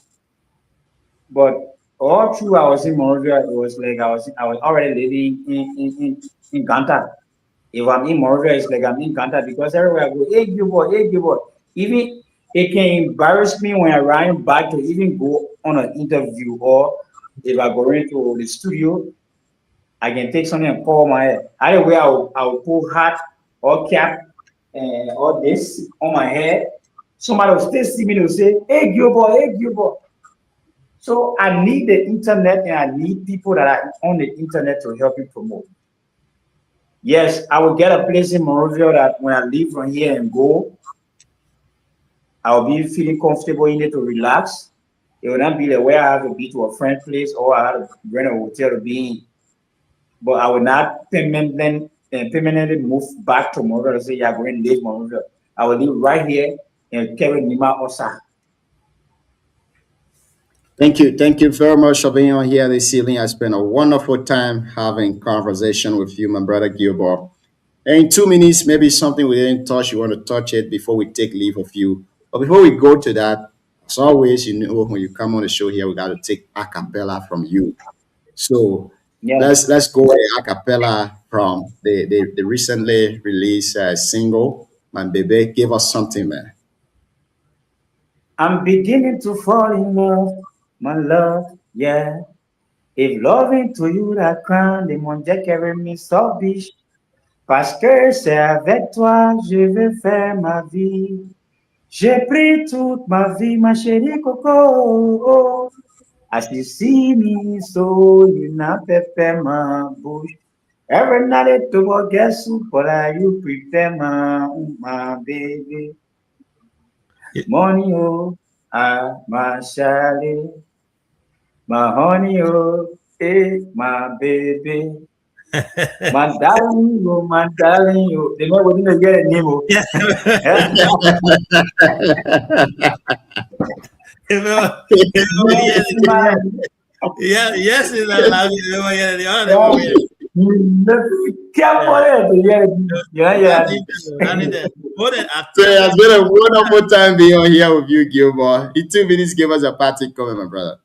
but all through I was in Monrovia, it was like I was already living in Ganta. If I'm in Monrovia, it's like I'm in Ganta because everywhere I go, hey Gilbert. Even it can embarrass me when I run back to even go on an interview, or if I go into the studio, I can take something and call my head. Either way, I'll pull hat or cap and all this on my head. Somebody will still see me, they'll say, hey Gilbert. So I need the internet and I need people that are on the internet to help me promote. Yes, I will get a place in Monrovia that when I leave from here and go, I'll be feeling comfortable in it to relax. It will not be the way I have to be to a friend place or I have to rent a hotel to be in. But I will not permanently move back to Monrovia and say, yeah, I'm going to live Monrovia. I will live right here in Kevin Nima Osa. Thank you very much for being on here this evening. I spent a wonderful time having conversation with you, my brother Gilbert. And in 2 minutes, maybe something we didn't touch, you want to touch it before we take leave of you. But before we go to that, as always, when you come on the show here, we got to take a cappella from you. So let's go a cappella from the recently released single, My Baby. Give us something, man. I'm beginning to fall in love, my love, yeah. If loving to you la crainte de mon Dieu qui me biche, parce que c'est avec toi je vais faire ma vie. J'ai pris toute ma vie, ma chérie Coco. As you see me, so you not prepare my bush. Every night to go get soup, but you prepare my baby. Money, oh, my Charlie, my honey, oh, my baby. My darling, oh, my darling, oh. They know what you get a name, oh. Yes, it's allowed. So it has been a wonderful time being on here with you, Gilmore. In 2 minutes, give us a party comment, my brother.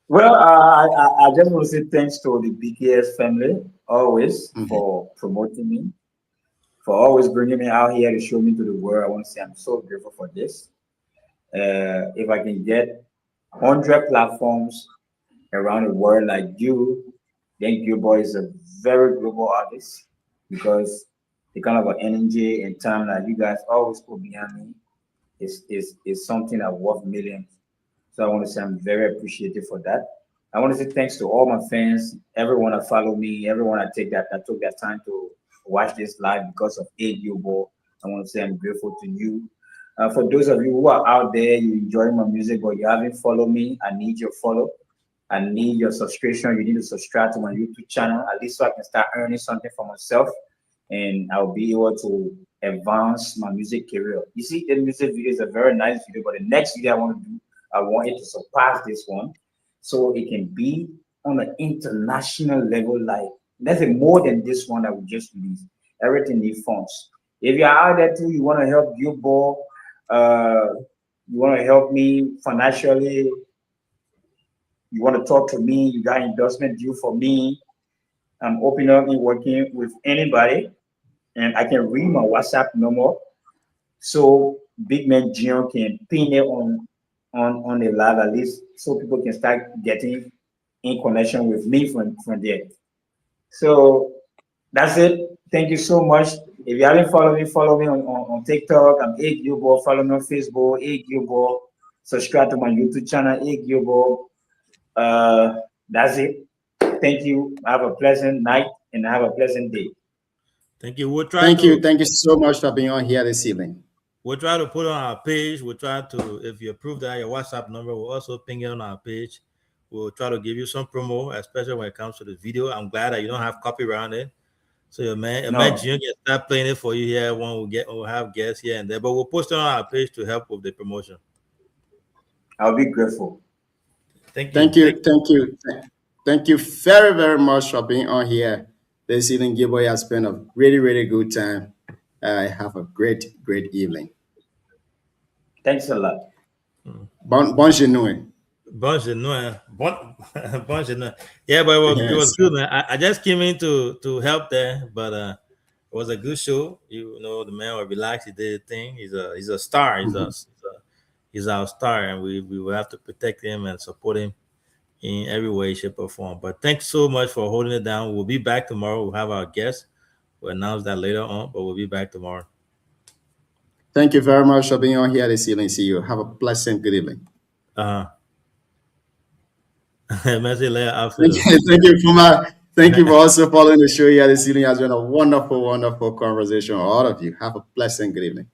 Well, I just want to say thanks to the BKS family always for promoting me, for always bringing me out here to show me to the world. I want to say I'm so grateful for this. If I can get 100 platforms around the world like you, then Gilboy is a very global artist because the kind of energy and time that you guys always put behind me is something that worth millions. So I want to say I'm very appreciative for that. I want to say thanks to all my fans, everyone that follow me, everyone that took that time to watch this live because of Gilboy. I want to say I'm grateful to you. For those of you who are out there, you enjoy my music, but you haven't followed me, I need your follow. I need your subscription. You need to subscribe to my YouTube channel, at least so I can start earning something for myself, and I'll be able to advance my music career. You see, the music video is a very nice video, but the next video I want to do, I want it to surpass this one, so it can be on an international level. Like, let's say more than this one that we just released. Everything needs funds. If you're out there too, you want to help Gilboy, you want to help me financially, you want to talk to me, you got endorsement due for me, I'm open up and working with anybody, and I can read my WhatsApp number, so Big Man Gion can pin it on the live at least, so people can start getting in connection with me from there. So that's it. Thank you so much. If you haven't followed me, follow me on TikTok. I'm Gilboy. Follow me on Facebook, Gilboy. Subscribe to my YouTube channel, Gilboy. That's it. Thank you. Have a pleasant night and have a pleasant day. Thank you. Thank you so much for being on here this evening. We'll try to put it on our page. We'll try to, if you approve that, your WhatsApp number, we'll also ping it on our page. We'll try to give you some promo, especially when it comes to the video. I'm glad that you don't have copyright on it. So your man Junior can start playing it for you here when we'll have guests here and there. But we'll post it on our page to help with the promotion. I'll be grateful. Thank you very, very much for being on here this evening. Gilboy has spent a really, really good time. Have a great evening. Thanks a lot. Bonjour. Yeah, but it was good, man. I just came in to help there, but it was a good show. You know, the man was relaxed. He did a thing. He's a star. He's our star, and we will have to protect him and support him in every way, shape, or form. But thanks so much for holding it down. We'll be back tomorrow. We'll have our guests. We'll announce that later on, but we'll be back tomorrow. Thank you very much for being on here this evening. See you. Have a pleasant good evening. Thank you for also following the show here this evening. It has been a wonderful, wonderful conversation. All of you. Have a pleasant good evening.